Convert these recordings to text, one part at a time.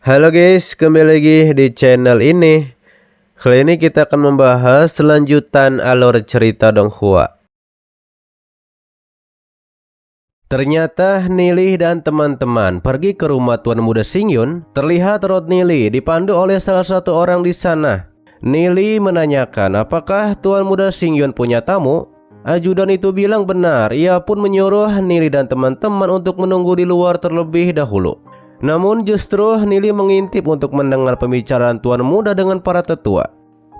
Halo guys, kembali lagi di channel ini. Kali ini kita akan membahas selanjutan alur cerita Donghua. Ternyata Nili dan teman-teman pergi ke rumah Tuan Muda Xingyun. Terlihat Rod Nili dipandu oleh salah satu orang di sana. Nili menanyakan apakah Tuan Muda Xingyun punya tamu. Ajudan itu bilang benar, ia pun menyuruh Nili dan teman-teman untuk menunggu di luar terlebih dahulu. Namun justru Nili mengintip untuk mendengar pembicaraan Tuan Muda dengan para tetua.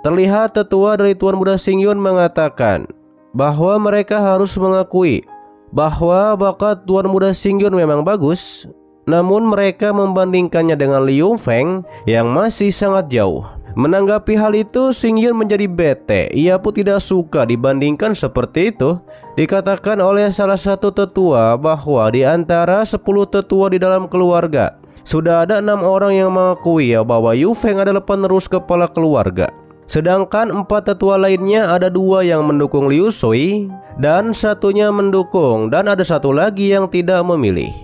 Terlihat tetua dari Tuan Muda Xingyun mengatakan bahwa mereka harus mengakui bahwa bakat Tuan Muda Xingyun memang bagus, namun mereka membandingkannya dengan Liu Feng yang masih sangat jauh. Menanggapi hal itu, Xingyun menjadi bete. Ia pun tidak suka dibandingkan seperti itu. Dikatakan oleh salah satu tetua bahwa di antara 10 tetua di dalam keluarga, sudah ada 6 orang yang mengakui bahwa Yu Feng adalah penerus kepala keluarga. Sedangkan 4 tetua lainnya, ada 2 yang mendukung Liu Shui dan satunya mendukung, dan ada 1 lagi yang tidak memilih.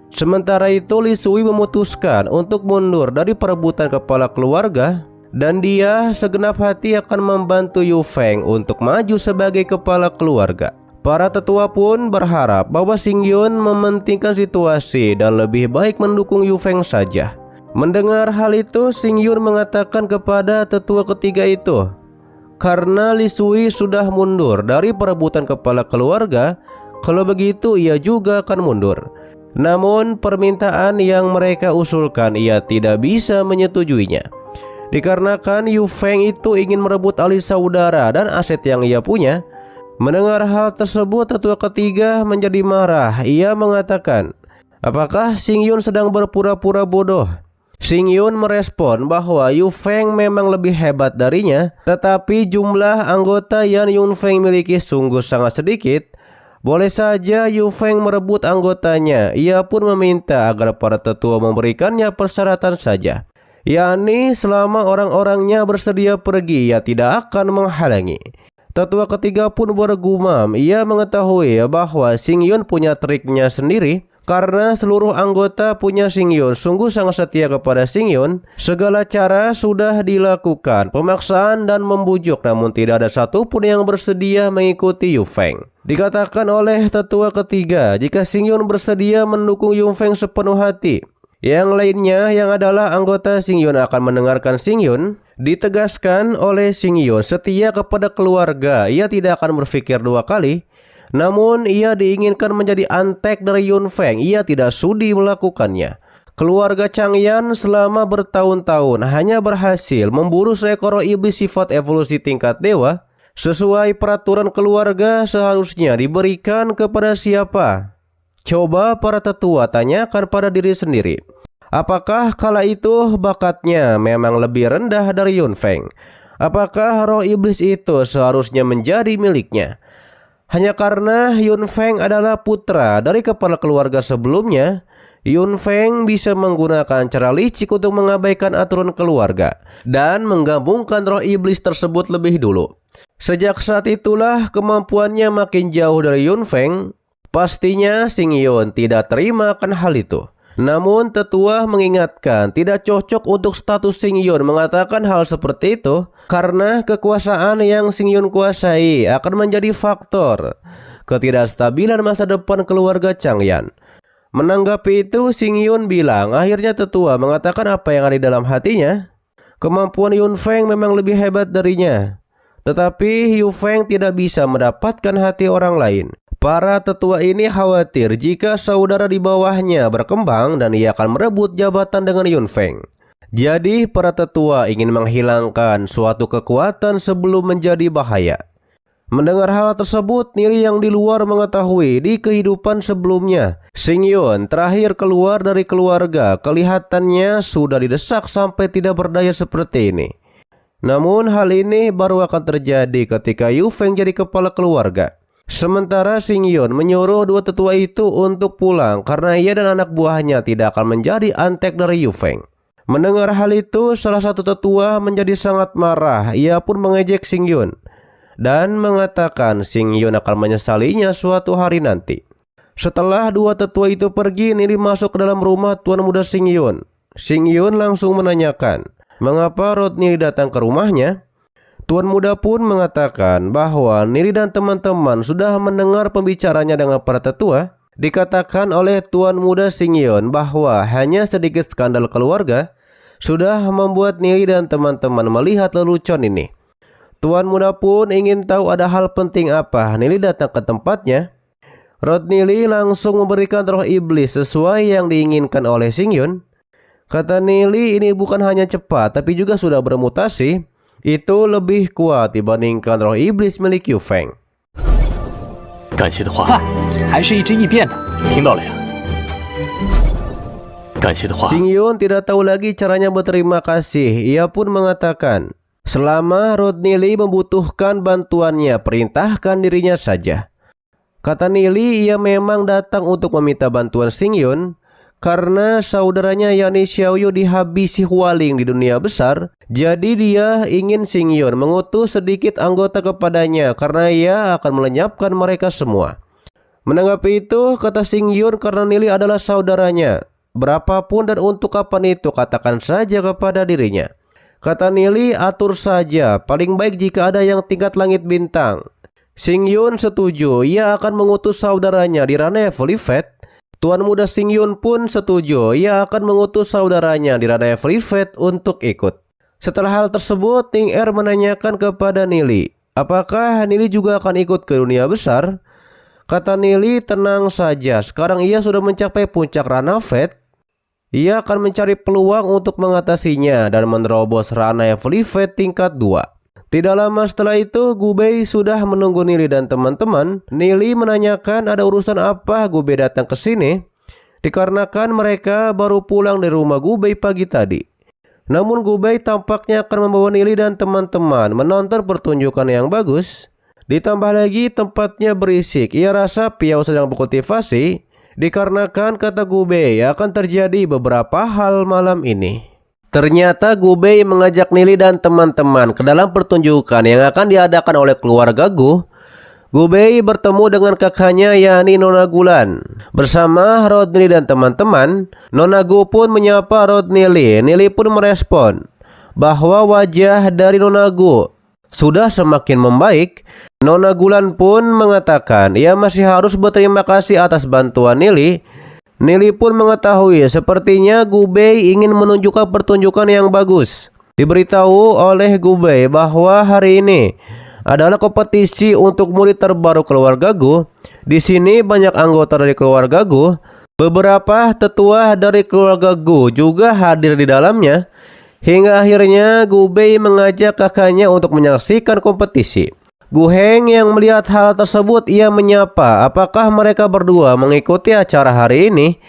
Sementara itu Liu Shui memutuskan untuk mundur dari perebutan kepala keluarga, dan dia segenap hati akan membantu Yu Feng untuk maju sebagai kepala keluarga. Para tetua pun berharap bahwa Xingyun mementingkan situasi dan lebih baik mendukung Yu Feng saja. Mendengar hal itu, Xingyun mengatakan kepada tetua ketiga itu, karena Liu Shui sudah mundur dari perebutan kepala keluarga, kalau begitu ia juga akan mundur. Namun permintaan yang mereka usulkan ia tidak bisa menyetujuinya. Dikarenakan Yu Feng itu ingin merebut alih saudara dan aset yang ia punya. Mendengar hal tersebut, tetua ketiga menjadi marah. Ia mengatakan, apakah Xingyun sedang berpura-pura bodoh? Xingyun merespon bahwa Yu Feng memang lebih hebat darinya, tetapi jumlah anggota yang Yu Feng miliki sungguh sangat sedikit. Boleh saja Yu Feng merebut anggotanya. Ia pun meminta agar para tetua memberikannya persyaratan saja, yakni selama orang-orangnya bersedia pergi, ia tidak akan menghalangi. Tetua ketiga pun bergumam. Ia mengetahui bahwa Xingyun punya triknya sendiri. Karena seluruh anggota punya Xingyun sungguh sangat setia kepada Xingyun, segala cara sudah dilakukan, pemaksaan dan membujuk, namun tidak ada satupun yang bersedia mengikuti Yu Feng. Dikatakan oleh tetua ketiga, jika Xingyun bersedia mendukung Yu Feng sepenuh hati, yang lainnya yang adalah anggota Xingyun akan mendengarkan Xingyun. Ditegaskan oleh Xingyun setia kepada keluarga, ia tidak akan berpikir 2 kali. Namun ia diinginkan menjadi antek dari Yu Feng, ia tidak sudi melakukannya. Keluarga Changyan selama bertahun-tahun hanya berhasil memburu seekor iblis sifat evolusi tingkat dewa. Sesuai peraturan keluarga seharusnya diberikan kepada siapa? Coba para tetua tanyakan pada diri sendiri. Apakah kala itu bakatnya memang lebih rendah dari Yu Feng? Apakah roh iblis itu seharusnya menjadi miliknya? Hanya karena Yu Feng adalah putra dari kepala keluarga sebelumnya, Yu Feng bisa menggunakan cara licik untuk mengabaikan aturan keluarga dan menggabungkan roh iblis tersebut lebih dulu. Sejak saat itulah kemampuannya makin jauh dari Yu Feng. Pastinya Xingyun tidak terima akan hal itu. Namun tetua mengingatkan tidak cocok untuk status Xingyun mengatakan hal seperti itu, karena kekuasaan yang Xingyun kuasai akan menjadi faktor ketidakstabilan masa depan keluarga Changyan. Menanggapi itu, Xingyun bilang, akhirnya tetua mengatakan apa yang ada di dalam hatinya. Kemampuan Yu Feng memang lebih hebat darinya, tetapi Yu Feng tidak bisa mendapatkan hati orang lain. Para tetua ini khawatir jika saudara di bawahnya berkembang dan ia akan merebut jabatan dengan Yu Feng. Jadi para tetua ingin menghilangkan suatu kekuatan sebelum menjadi bahaya. Mendengar hal tersebut, Nili yang di luar mengetahui di kehidupan sebelumnya, Xingyun terakhir keluar dari keluarga, kelihatannya sudah didesak sampai tidak berdaya seperti ini. Namun hal ini baru akan terjadi ketika Yu Feng jadi kepala keluarga. Sementara Xingyun menyuruh 2 tetua itu untuk pulang karena ia dan anak buahnya tidak akan menjadi antek dari Yu Feng. Mendengar hal itu, salah satu tetua menjadi sangat marah. Ia pun mengejek Xingyun dan mengatakan Xingyun akan menyesalinya suatu hari nanti. Setelah 2 tetua itu pergi, Nili masuk ke dalam rumah Tuan Muda Xingyun. Xingyun langsung menanyakan, mengapa Rodney datang ke rumahnya? Tuan muda pun mengatakan bahwa Nili dan teman-teman sudah mendengar pembicaranya dengan para tetua. Dikatakan oleh Tuan muda Xingyun bahwa hanya sedikit skandal keluarga sudah membuat Nili dan teman-teman melihat lelucon ini. Tuan muda pun ingin tahu ada hal penting apa Nili datang ke tempatnya. Rodney Lee langsung memberikan roh iblis sesuai yang diinginkan oleh Xingyun. Kata Nili, ini bukan hanya cepat tapi juga sudah bermutasi. Itu lebih kuat dibandingkan roh iblis milik Yu Feng. 感谢的话，还是一只异变的。听到了呀。感谢的话， Xingyun tidak tahu lagi caranya berterima kasih. Ia pun mengatakan, selama Rodney Lee membutuhkan bantuannya, perintahkan dirinya saja. Kata Nili, ia memang datang untuk meminta bantuan Xingyun karena saudaranya yakni Xiaoyu dihabisi Hualing di dunia besar. Jadi dia ingin Xingyun mengutus sedikit anggota kepadanya karena ia akan melenyapkan mereka semua. Menanggapi itu, kata Xingyun, karena Nili adalah saudaranya, berapapun dan untuk kapan itu katakan saja kepada dirinya. Kata Nili, atur saja, paling baik jika ada yang tingkat langit bintang. Xingyun setuju, ia akan mengutus saudaranya di ranah Evolivet. Tuan muda Xingyun pun setuju, ia akan mengutus saudaranya di ranah Evolivet untuk ikut. Setelah hal tersebut, Ning Er menanyakan kepada Nili, apakah Nili juga akan ikut ke dunia besar? Kata Nili, tenang saja, sekarang ia sudah mencapai puncak ranah Vet. Ia akan mencari peluang untuk mengatasinya dan menerobos ranah Evolivet tingkat 2. Tidak lama setelah itu, Gubei sudah menunggu Nili dan teman-teman. Nili menanyakan ada urusan apa Gubei datang ke sini, dikarenakan mereka baru pulang dari rumah Gubei pagi tadi. Namun Gubei tampaknya akan membawa Nili dan teman-teman menonton pertunjukan yang bagus. Ditambah lagi tempatnya berisik, ia rasa Piao sedang berkultivasi, dikarenakan kata Gubei akan terjadi beberapa hal malam ini. Ternyata Gubei mengajak Nili dan teman-teman ke dalam pertunjukan yang akan diadakan oleh keluarga Gu. Gubei bertemu dengan kakaknya yakni Nona Gulan. Bersama Rodney dan teman-teman, Nona Gu pun menyapa Rodney Lee. Nili pun merespon bahwa wajah dari Nona Gu sudah semakin membaik. Nona Gulan pun mengatakan ia masih harus berterima kasih atas bantuan Nili. Nili pun mengetahui sepertinya Gubei ingin menunjukkan pertunjukan yang bagus. Diberitahu oleh Gubei bahwa hari ini adalah kompetisi untuk murid terbaru keluarga Gu. Di sini banyak anggota dari keluarga Gu. Beberapa tetua dari keluarga Gu juga hadir di dalamnya. Hingga akhirnya Gubei mengajak kakaknya untuk menyaksikan kompetisi. Gu Heng yang melihat hal tersebut, ia menyapa apakah mereka berdua mengikuti acara hari ini.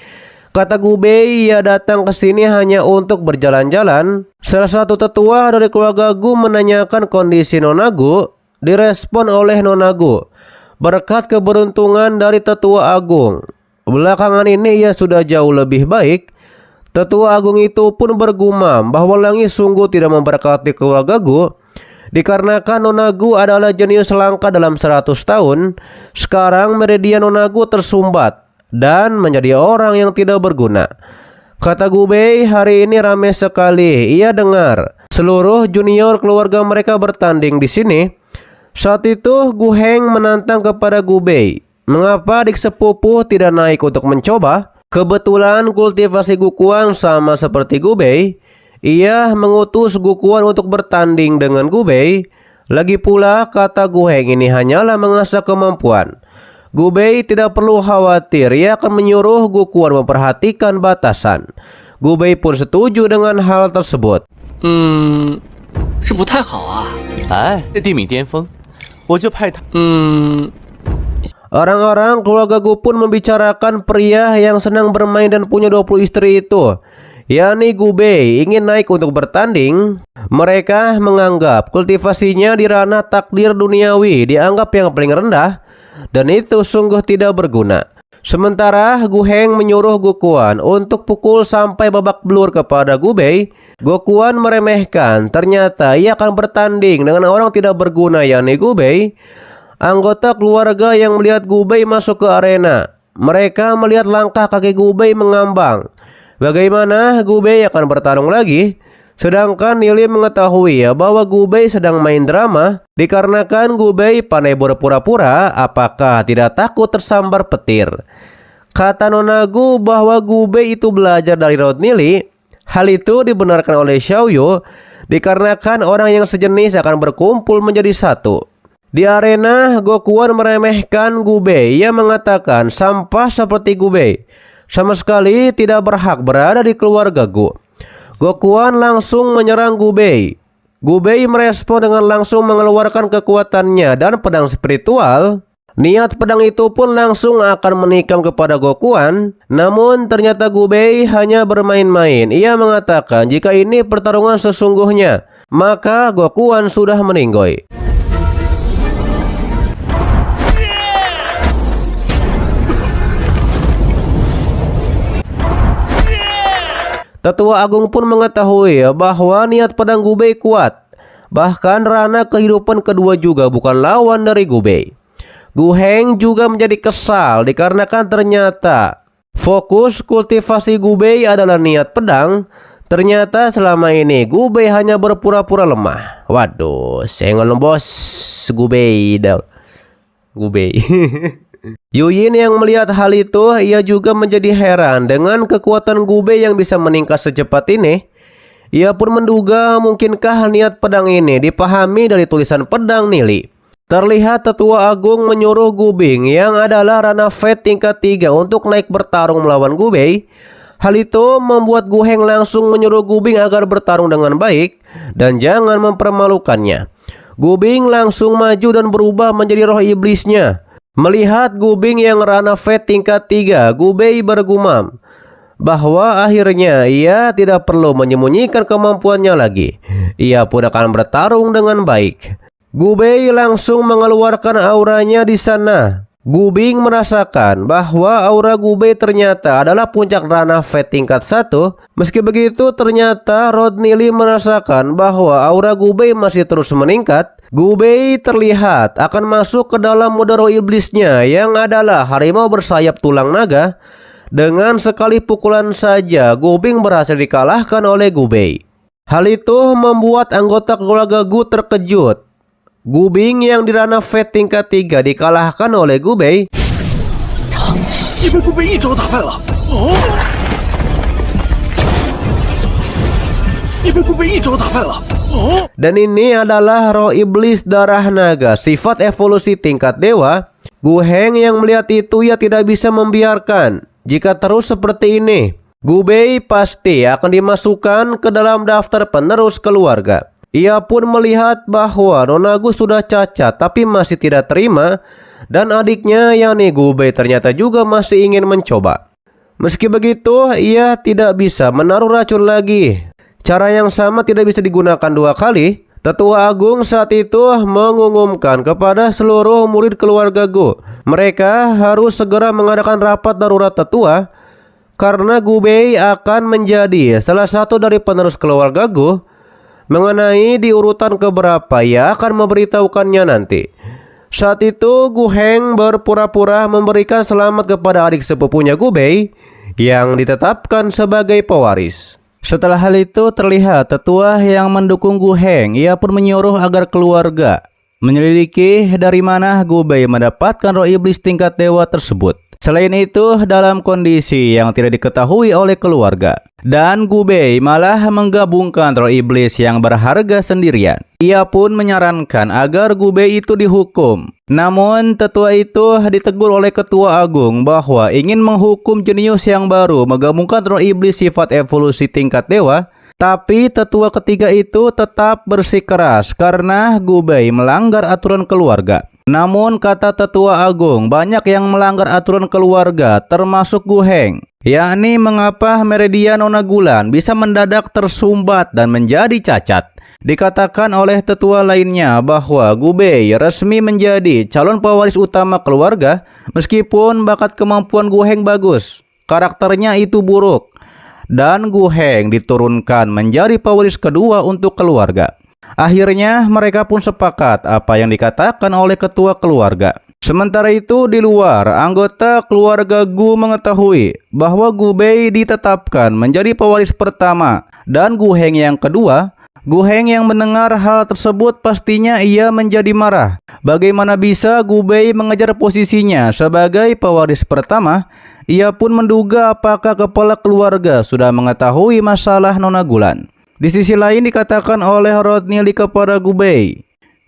Kata Gubei, ia datang ke sini hanya untuk berjalan-jalan. Salah satu tetua dari keluarga Gu menanyakan kondisi Nona Gu. Direspon oleh Nona Gu, berkat keberuntungan dari tetua agung, belakangan ini ia sudah jauh lebih baik. Tetua agung itu pun bergumam bahwa langit sungguh tidak memberkati keluarga Gu, dikarenakan Nona Gu adalah jenius langka dalam 100 tahun. Sekarang meridian Nona Gu tersumbat dan menjadi orang yang tidak berguna. Kata Gubei, hari ini ramai sekali. Ia dengar seluruh junior keluarga mereka bertanding di sini. Saat itu Gu Heng menantang kepada Gubei, mengapa adik sepupu tidak naik untuk mencoba? Kebetulan kultivasi Gu Kuan sama seperti Gubei. Ia mengutus Gu Kuan untuk bertanding dengan Gubei. Lagi pula kata Gu Heng ini hanyalah mengasah kemampuan. Gubei tidak perlu khawatir, ia akan menyuruh Gu Kuan memperhatikan batasan. Gubei pun setuju dengan hal tersebut. 是不太好啊。哎，这地名巅峰，我就派他。 Orang-orang keluarga Gu pun membicarakan pria yang senang bermain dan punya 20 istri itu, yakni Gubei, ingin naik untuk bertanding. Mereka menganggap kultivasinya di ranah takdir duniawi dianggap yang paling rendah, dan itu sungguh tidak berguna. Sementara Gu Heng menyuruh Gu Kuan untuk pukul sampai babak belur kepada Gubei. Gu Kuan meremehkan, ternyata ia akan bertanding dengan orang tidak berguna yakni Gubei. Anggota keluarga yang melihat Gubei masuk ke arena, mereka melihat langkah kaki Gubei mengambang. Bagaimana Gu Bei akan bertarung lagi? Sedangkan Nili mengetahui bahwa Gu Bei sedang main drama dikarenakan Gu Bei pandai berpura-pura apakah tidak takut tersambar petir. Kata Nona Gu bahwa Gu Bei itu belajar dari Raut Nili. Hal itu dibenarkan oleh Xiaoyu dikarenakan orang yang sejenis akan berkumpul menjadi satu. Di arena, Gokuan meremehkan Gu Bei. Ia mengatakan sampah seperti Gu Bei sama sekali tidak berhak berada di keluarga Gu. Gokuan langsung menyerang Gu Bei. Gu Bei merespon dengan langsung mengeluarkan kekuatannya dan pedang spiritual. Niat pedang itu pun langsung akan menikam kepada Gokuan. Namun ternyata Gu Bei hanya bermain-main. Ia mengatakan jika ini pertarungan sesungguhnya, maka Gokuan sudah meninggoy. Tetua Agung pun mengetahui bahwa niat pedang Gu Bei kuat. Bahkan Rana kehidupan kedua juga bukan lawan dari Gu Bei. Gu Heng juga menjadi kesal dikarenakan ternyata fokus kultivasi Gu Bei adalah niat pedang. Ternyata selama ini Gu Bei hanya berpura-pura lemah. Waduh, senggol bos Gu Bei. Gu Bei. Yuyin yang melihat hal itu, ia juga menjadi heran dengan kekuatan Gu Bei yang bisa meningkat secepat ini. Ia pun menduga mungkinkah niat pedang ini dipahami dari tulisan pedang Nili. Terlihat Tetua Agung menyuruh Gu Bing yang adalah Rana Fate tingkat 3 untuk naik bertarung melawan Gu Bei. Hal itu membuat Gu Heng langsung menyuruh Gu Bing agar bertarung dengan baik dan jangan mempermalukannya. Gu Bing langsung maju dan berubah menjadi roh iblisnya. Melihat Gu Bing yang Rana Fate tingkat 3, Gu Bei bergumam bahwa akhirnya ia tidak perlu menyembunyikan kemampuannya lagi. Ia pun akan bertarung dengan baik. Gu Bei langsung mengeluarkan auranya di sana. Gu Bing merasakan bahwa aura Gu Bei ternyata adalah puncak Rana Fate tingkat 1. Meski begitu ternyata Rod Nili merasakan bahwa aura Gu Bei masih terus meningkat. Gu Bei terlihat akan masuk ke dalam mode roh iblisnya yang adalah harimau bersayap tulang naga. Dengan sekali pukulan saja Gu Bing berhasil dikalahkan oleh Gu Bei. Hal itu membuat anggota keluarga Gu terkejut. Gu Bing yang di Rana Fate tingkat 3 dikalahkan oleh Gu Bei. Dan ini adalah roh iblis darah naga, sifat evolusi tingkat dewa. Gu Heng yang melihat itu ia tidak bisa membiarkan. Jika terus seperti ini, Gu Bei pasti akan dimasukkan ke dalam daftar penerus keluarga. Ia pun melihat bahwa Nona Gu sudah cacat tapi masih tidak terima. Dan adiknya yakni Gu Bei ternyata juga masih ingin mencoba. Meski begitu, ia tidak bisa menaruh racun lagi. Cara yang sama tidak bisa digunakan dua kali. Tetua Agung saat itu mengumumkan kepada seluruh murid keluarga Gu. Mereka harus segera mengadakan rapat darurat tetua. Karena Gu Bei akan menjadi salah satu dari penerus keluarga Gu. Mengenai di urutan keberapa ia akan memberitahukannya nanti. Saat itu Gu Heng berpura-pura memberikan selamat kepada adik sepupunya Gu Bei yang ditetapkan sebagai pewaris. Setelah hal itu terlihat tetua yang mendukung Gu Heng. Ia pun menyuruh agar keluarga menyelidiki dari mana Gu Bei mendapatkan roh iblis tingkat dewa tersebut. Selain itu dalam kondisi yang tidak diketahui oleh keluarga. Dan Gu Bei malah menggabungkan roh iblis yang berharga sendirian. Ia pun menyarankan agar Gu Bei itu dihukum. Namun tetua itu ditegur oleh Ketua Agung bahwa ingin menghukum jenius yang baru menggabungkan roh iblis sifat evolusi tingkat dewa. Tapi tetua ketiga itu tetap bersikeras karena Gu Bei melanggar aturan keluarga. Namun kata Tetua Agung banyak yang melanggar aturan keluarga termasuk Gu Heng. Yakni mengapa meridian Nona Gulan bisa mendadak tersumbat dan menjadi cacat. Dikatakan oleh tetua lainnya bahwa Gu Bei resmi menjadi calon pewaris utama keluarga. Meskipun bakat kemampuan Gu Heng bagus, karakternya itu buruk. Dan Gu Heng diturunkan menjadi pewaris kedua untuk keluarga. Akhirnya mereka pun sepakat apa yang dikatakan oleh ketua keluarga. Sementara itu di luar, anggota keluarga Gu mengetahui bahwa Gu Bei ditetapkan menjadi pewaris pertama dan Gu Heng yang kedua. Gu Heng yang mendengar hal tersebut pastinya ia menjadi marah. Bagaimana bisa Gu Bei mengejar posisinya sebagai pewaris pertama? Ia pun menduga apakah kepala keluarga sudah mengetahui masalah Nona Gulan. Di sisi lain dikatakan oleh Rodney Lee kepada Gu Bei,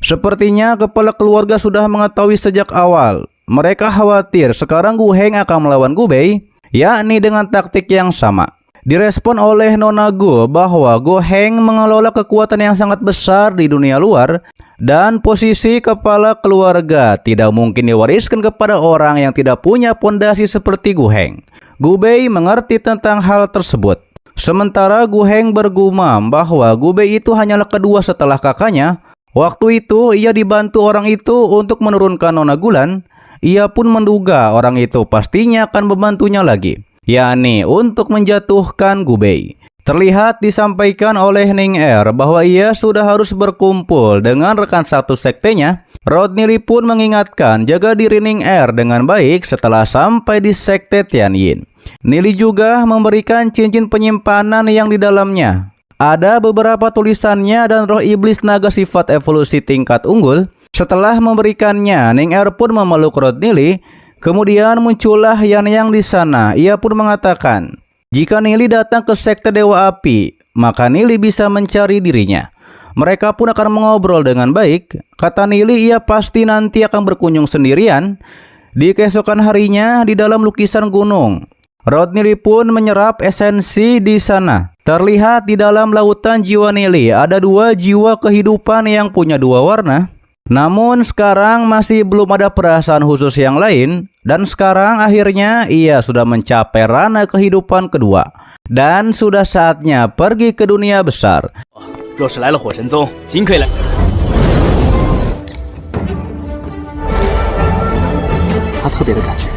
sepertinya kepala keluarga sudah mengetahui sejak awal. Mereka khawatir sekarang Gu Heng akan melawan Gu Bei, yakni dengan taktik yang sama. Direspon oleh Nona Gu bahwa Gu Heng mengelola kekuatan yang sangat besar di dunia luar dan posisi kepala keluarga tidak mungkin diwariskan kepada orang yang tidak punya pondasi seperti Gu Heng. Gu Bei mengerti tentang hal tersebut. Sementara Gu Heng bergumam bahwa Gu Bei itu hanyalah kedua setelah kakaknya. Waktu itu ia dibantu orang itu untuk menurunkan Nona Gulan. Ia pun menduga orang itu pastinya akan membantunya lagi, yakni untuk menjatuhkan Gu Bei. Terlihat disampaikan oleh Ning Er bahwa ia sudah harus berkumpul dengan rekan satu sektenya. Rodney Lee pun mengingatkan jaga diri Ning Er dengan baik setelah sampai di sekte Tianyin. Nili juga memberikan cincin penyimpanan yang di dalamnya ada beberapa tulisannya dan roh iblis naga sifat evolusi tingkat unggul. Setelah memberikannya, Ning Er pun memeluk Rodney Lee. Kemudian muncullah Yan Yang di sana. Ia pun mengatakan, jika Nili datang ke sekte Dewa Api, maka Nili bisa mencari dirinya. Mereka pun akan mengobrol dengan baik. Kata Nili, ia pasti nanti akan berkunjung sendirian di keesokan harinya di dalam lukisan gunung. Rodney Lee pun menyerap esensi di sana. Terlihat di dalam lautan jiwa Nili ada dua jiwa kehidupan yang punya dua warna. Namun sekarang masih belum ada perasaan khusus yang lain. Dan sekarang akhirnya ia sudah mencapai ranah kehidupan kedua. Dan sudah saatnya pergi ke dunia besar. 若是来了火神宗，尽可以来。他特别的感觉，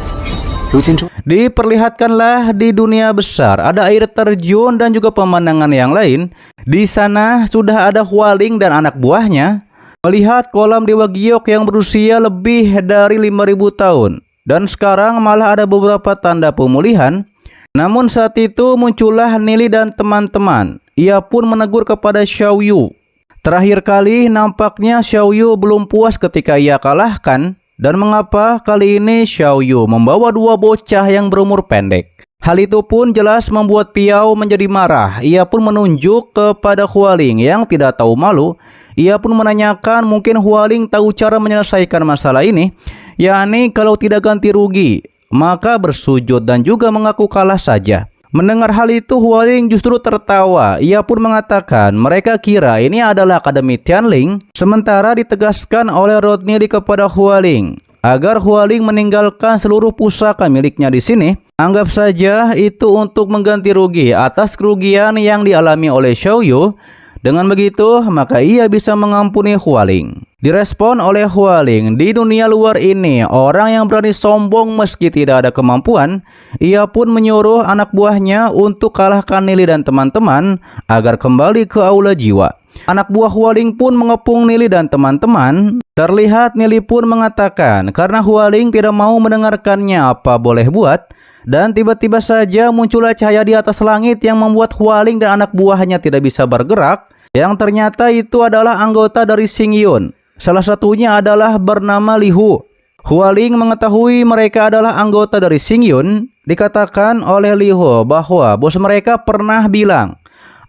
如今中 Diperlihatkanlah di dunia besar ada air terjun dan juga pemandangan yang lain. Di sana sudah ada Hualing dan anak buahnya. Melihat kolam Dewa Giok yang berusia lebih dari 5.000 tahun. Dan sekarang malah ada beberapa tanda pemulihan. Namun saat itu muncullah Nili dan teman-teman. Ia pun menegur kepada Xiao Yu. Terakhir kali nampaknya Xiao Yu belum puas ketika ia kalahkan. Dan mengapa kali ini Xiao Yu membawa dua bocah yang berumur pendek. Hal itu pun jelas membuat Piao menjadi marah. Ia pun menunjuk kepada Hualing yang tidak tahu malu. Ia pun menanyakan mungkin Hualing tahu cara menyelesaikan masalah ini, yakni kalau tidak ganti rugi, maka bersujud dan juga mengaku kalah saja. Mendengar hal itu Hualing justru tertawa. Ia pun mengatakan mereka kira ini adalah Akademi Tianling. Sementara ditegaskan oleh Rodney Lee kepada Hualing agar Hualing meninggalkan seluruh pusaka miliknya di sini. Anggap saja itu untuk mengganti rugi atas kerugian yang dialami oleh Xiao Yu. Dengan begitu, maka ia bisa mengampuni Hualing. Direspon oleh Hualing, di dunia luar ini, orang yang berani sombong meski tidak ada kemampuan. Ia pun menyuruh anak buahnya untuk kalahkan Nili dan teman-teman agar kembali ke aula jiwa. Anak buah Hualing pun mengepung Nili dan teman-teman. Terlihat Nili pun mengatakan karena Hualing tidak mau mendengarkannya apa boleh buat. Dan tiba-tiba saja muncullah cahaya di atas langit yang membuat Hualing dan anak buahnya tidak bisa bergerak. Yang ternyata itu adalah anggota dari Xingyun. Salah satunya adalah bernama Li Hu. Hualing mengetahui mereka adalah anggota dari Xingyun. Dikatakan oleh Li Hu bahwa bos mereka pernah bilang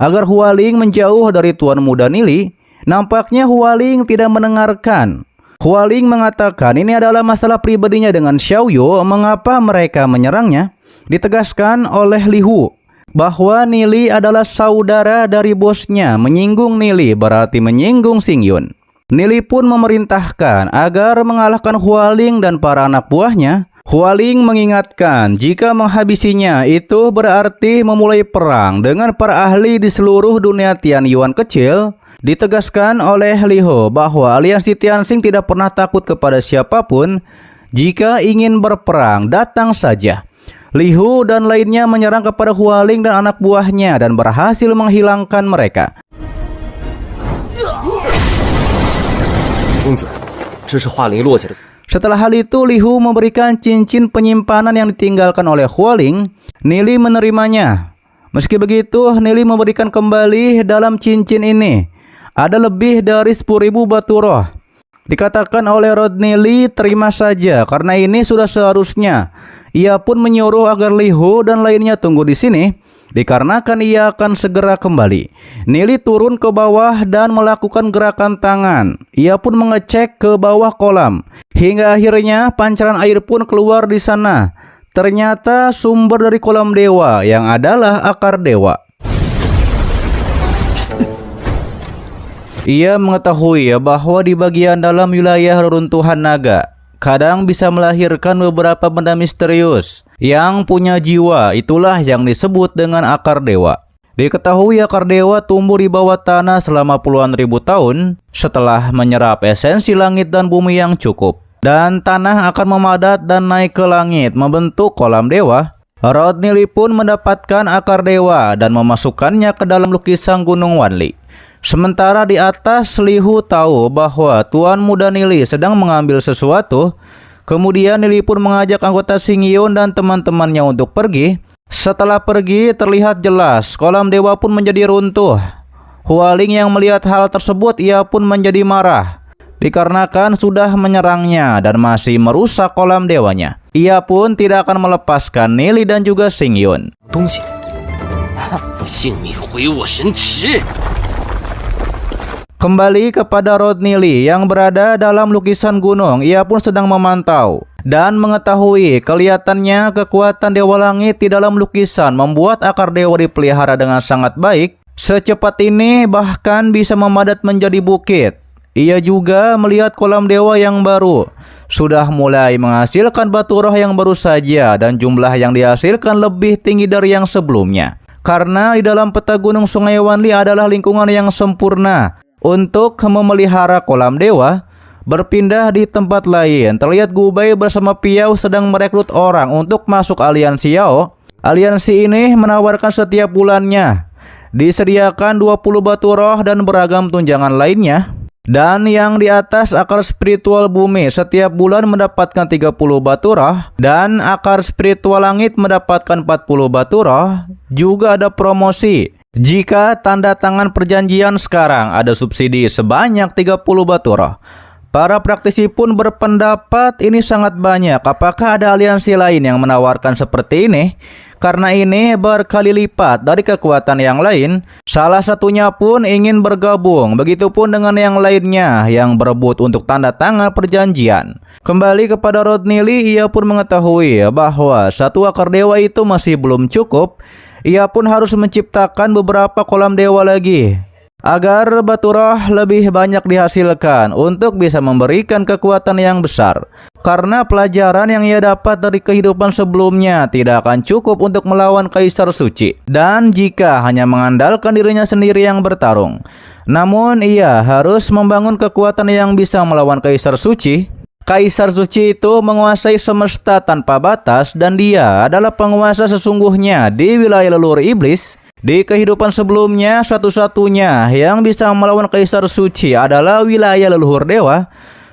agar Hualing menjauh dari Tuan Muda Nili. Nampaknya Hualing tidak mendengarkan. Hualing mengatakan ini adalah masalah pribadinya dengan Xiao Yu. Mengapa mereka menyerangnya? Ditegaskan oleh Li Hu bahwa Nili adalah saudara dari bosnya. Menyinggung Nili berarti menyinggung Xingyun. Nili pun memerintahkan agar mengalahkan Hualing dan para anak buahnya. Hualing mengingatkan jika menghabisinya itu berarti memulai perang dengan para ahli di seluruh dunia Tianyuan kecil. Ditegaskan oleh Li Hu bahwa aliansi Tianxing tidak pernah takut kepada siapapun. Jika ingin berperang, datang saja. Li Hu dan lainnya menyerang kepada Hualing dan anak buahnya dan berhasil menghilangkan mereka. 公子，这是华灵落下的。Setelah hal itu, Li Hu memberikan cincin penyimpanan yang ditinggalkan oleh Hualing. Nili menerimanya. Meski begitu, Nili memberikan kembali dalam cincin ini ada lebih dari 10.000 batu roh. Dikatakan oleh Rodney Lee, terima saja karena ini sudah seharusnya. Ia pun menyuruh agar Li Hu dan lainnya tunggu di sini, dikarenakan ia akan segera kembali. Nili turun ke bawah dan melakukan gerakan tangan. Ia pun mengecek ke bawah kolam. Hingga akhirnya pancaran air pun keluar di sana. Ternyata sumber dari kolam dewa yang adalah akar dewa. Ia mengetahui bahwa di bagian dalam wilayah reruntuhan naga kadang bisa melahirkan beberapa benda misterius yang punya jiwa. Itulah yang disebut dengan akar dewa. Diketahui akar dewa tumbuh di bawah tanah selama puluhan ribu tahun setelah menyerap esensi langit dan bumi yang cukup. Dan tanah akan memadat dan naik ke langit membentuk kolam dewa. Rodney Lee pun mendapatkan akar dewa dan memasukkannya ke dalam lukisan Gunung Wanli. Sementara di atas, Li Hu tahu bahwa Tuan Muda Nili sedang mengambil sesuatu. Kemudian Nili pun mengajak anggota Xingqiu dan teman-temannya untuk pergi. Setelah pergi, terlihat jelas kolam dewa pun menjadi runtuh. Hualing yang melihat hal tersebut, ia pun menjadi marah dikarenakan sudah menyerangnya dan masih merusak kolam dewanya. Ia pun tidak akan melepaskan Nili dan juga Xingqiu. 东西，我性命毁我神池。 Kembali kepada Rodney Lee yang berada dalam lukisan gunung, ia pun sedang memantau dan mengetahui kelihatannya kekuatan Dewa Langit di dalam lukisan membuat akar dewa dipelihara dengan sangat baik. Secepat ini bahkan bisa memadat menjadi bukit. Ia juga melihat kolam dewa yang baru sudah mulai menghasilkan batu roh yang baru saja dan jumlah yang dihasilkan lebih tinggi dari yang sebelumnya. Karena di dalam peta gunung Sungai Wanli adalah lingkungan yang sempurna untuk memelihara kolam dewa. Berpindah di tempat lain, terlihat Gubei bersama Piao sedang merekrut orang untuk masuk aliansi Yao. Aliansi ini menawarkan setiap bulannya disediakan 20 batu roh dan beragam tunjangan lainnya. Dan yang di atas, akar spiritual bumi setiap bulan mendapatkan 30 batu roh, dan akar spiritual langit mendapatkan 40 batu roh. Juga ada promosi. Jika tanda tangan perjanjian sekarang, ada subsidi sebanyak 30 batu roh. Para praktisi pun berpendapat ini sangat banyak. Apakah ada aliansi lain yang menawarkan seperti ini? Karena ini berkali lipat dari kekuatan yang lain. Salah satunya pun ingin bergabung. Begitupun dengan yang lainnya yang berebut untuk tanda tangan perjanjian. Kembali kepada Rodney Lee, ia pun mengetahui bahwa satu akar dewa itu masih belum cukup. Ia pun harus menciptakan beberapa kolam dewa lagi agar batu roh lebih banyak dihasilkan untuk bisa memberikan kekuatan yang besar. Karena pelajaran yang ia dapat dari kehidupan sebelumnya tidak akan cukup untuk melawan Kaisar Suci. Dan jika hanya mengandalkan dirinya sendiri yang bertarung, namun ia harus membangun kekuatan yang bisa melawan Kaisar Suci. Kaisar Suci itu menguasai semesta tanpa batas dan dia adalah penguasa sesungguhnya di wilayah leluhur iblis. Di kehidupan sebelumnya, satu-satunya yang bisa melawan Kaisar Suci adalah wilayah leluhur dewa.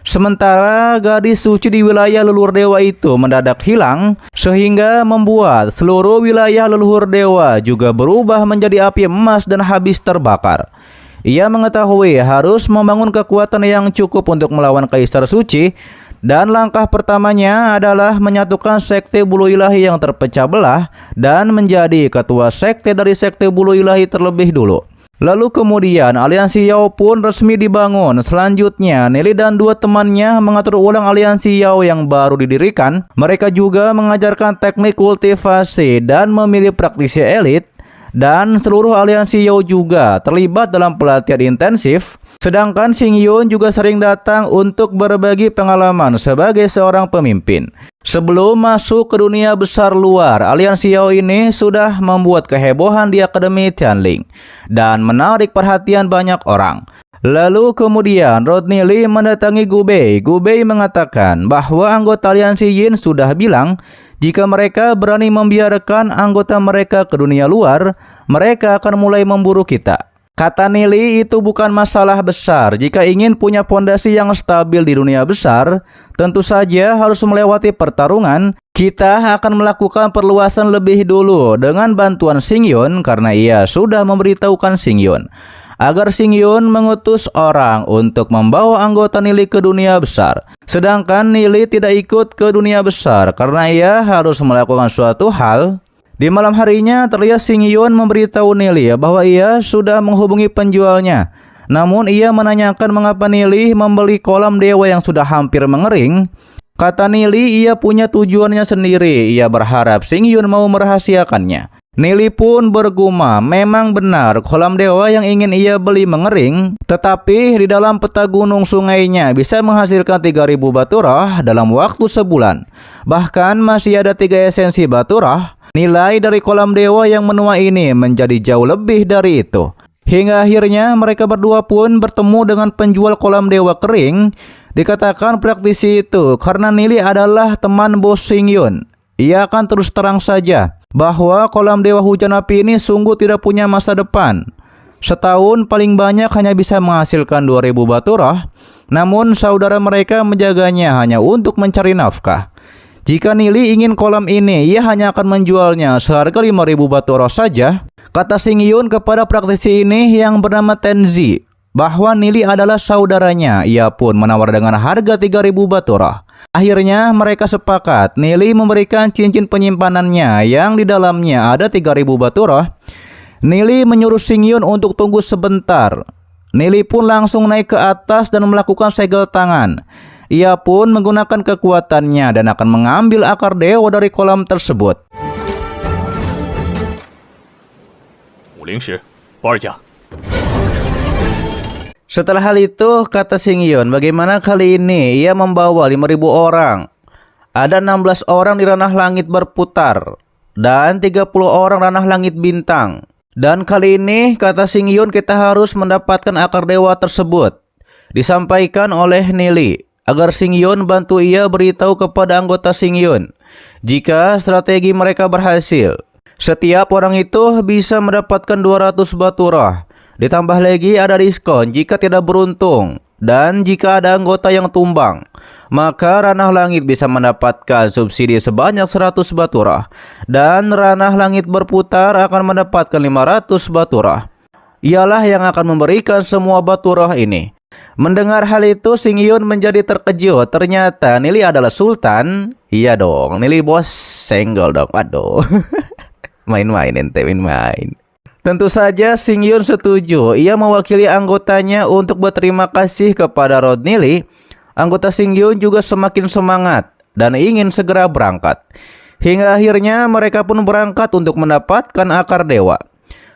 Sementara gadis suci di wilayah leluhur dewa itu mendadak hilang, sehingga membuat seluruh wilayah leluhur dewa juga berubah menjadi api emas dan habis terbakar. Ia mengetahui harus membangun kekuatan yang cukup untuk melawan Kaisar Suci. Dan langkah pertamanya adalah menyatukan sekte bulu ilahi yang terpecah belah dan menjadi ketua sekte dari sekte bulu ilahi terlebih dulu. Lalu kemudian aliansi Yao pun resmi dibangun. Selanjutnya Nili dan dua temannya mengatur ulang aliansi Yao yang baru didirikan. Mereka juga mengajarkan teknik kultivasi dan memilih praktisi elit. Dan seluruh aliansi Yao juga terlibat dalam pelatihan intensif. Sedangkan Xingqiu juga sering datang untuk berbagi pengalaman sebagai seorang pemimpin. Sebelum masuk ke dunia besar luar, aliansi Yao ini sudah membuat kehebohan di Akademi Tianling dan menarik perhatian banyak orang. Lalu kemudian Rodney Lee mendatangi Gubei. Gubei mengatakan bahwa anggota aliansi Yin sudah bilang jika mereka berani membiarkan anggota mereka ke dunia luar, mereka akan mulai memburu kita. Kata Nili, itu bukan masalah besar. Jika ingin punya fondasi yang stabil di dunia besar, tentu saja harus melewati pertarungan. Kita akan melakukan perluasan lebih dulu dengan bantuan Xingyun karena ia sudah memberitahukan Xingyun agar Xingyun mengutus orang untuk membawa anggota Nili ke dunia besar. Sedangkan Nili tidak ikut ke dunia besar karena ia harus melakukan suatu hal. Di malam harinya terlihat Xingyun memberitahu Nili bahwa ia sudah menghubungi penjualnya. Namun ia menanyakan mengapa Nili membeli kolam dewa yang sudah hampir mengering. Kata Nili, ia punya tujuannya sendiri. Ia berharap Xingyun mau merahasiakannya. Nili pun bergumam, memang benar kolam dewa yang ingin ia beli mengering, tetapi di dalam peta gunung sungainya bisa menghasilkan 3000 batu roh dalam waktu sebulan. Bahkan masih ada 3 esensi batu roh. Nilai dari kolam dewa yang menua ini menjadi jauh lebih dari itu. Hingga akhirnya mereka berdua pun bertemu dengan penjual kolam dewa kering. Dikatakan praktisi itu karena Nili adalah teman bos Xingyun. Ia akan terus terang saja bahwa kolam dewa hujan api ini sungguh tidak punya masa depan. Setahun paling banyak hanya bisa menghasilkan 2000 batu roh. Namun saudara mereka menjaganya hanya untuk mencari nafkah. Jika Nili ingin kolam ini, ia hanya akan menjualnya seharga 5000 batu roh saja. Kata Xingyun kepada praktisi ini yang bernama Tenzi bahwa Nili adalah saudaranya. Ia pun menawar dengan harga 3000 batu roh. Akhirnya mereka sepakat. Nili memberikan cincin penyimpanannya yang di dalamnya ada 3000 batu roh. Nili menyuruh Xingyun untuk tunggu sebentar. Nili pun langsung naik ke atas dan melakukan segel tangan. Ia pun menggunakan kekuatannya dan akan mengambil akar dewa dari kolam tersebut. 50时，不二家。 Setelah hal itu, kata Xingyun, bagaimana kali ini ia membawa 5000 orang. Ada 16 orang di ranah langit berputar dan 30 orang ranah langit bintang. Dan kali ini, kata Xingyun, kita harus mendapatkan akar dewa tersebut. Disampaikan oleh Nili agar Xingyun bantu ia beritahu kepada anggota Xingyun jika strategi mereka berhasil. Setiap orang itu bisa mendapatkan 200 batu roh. Ditambah lagi ada diskon jika tidak beruntung. Dan jika ada anggota yang tumbang, maka ranah langit bisa mendapatkan subsidi sebanyak 100 batu roh. Dan ranah langit berputar akan mendapatkan 500 batu roh. Ialah yang akan memberikan semua batu roh ini. Mendengar hal itu, Xingyun menjadi terkejut. Ternyata Nili adalah sultan. Iya dong, Nili bos senggol dong. Aduh. Main-main ente, main-main. Tentu saja Xingyun setuju. Ia mewakili anggotanya untuk berterima kasih kepada Lord Nili. Anggota Xingyun juga semakin semangat dan ingin segera berangkat. Hingga akhirnya mereka pun berangkat untuk mendapatkan akar dewa.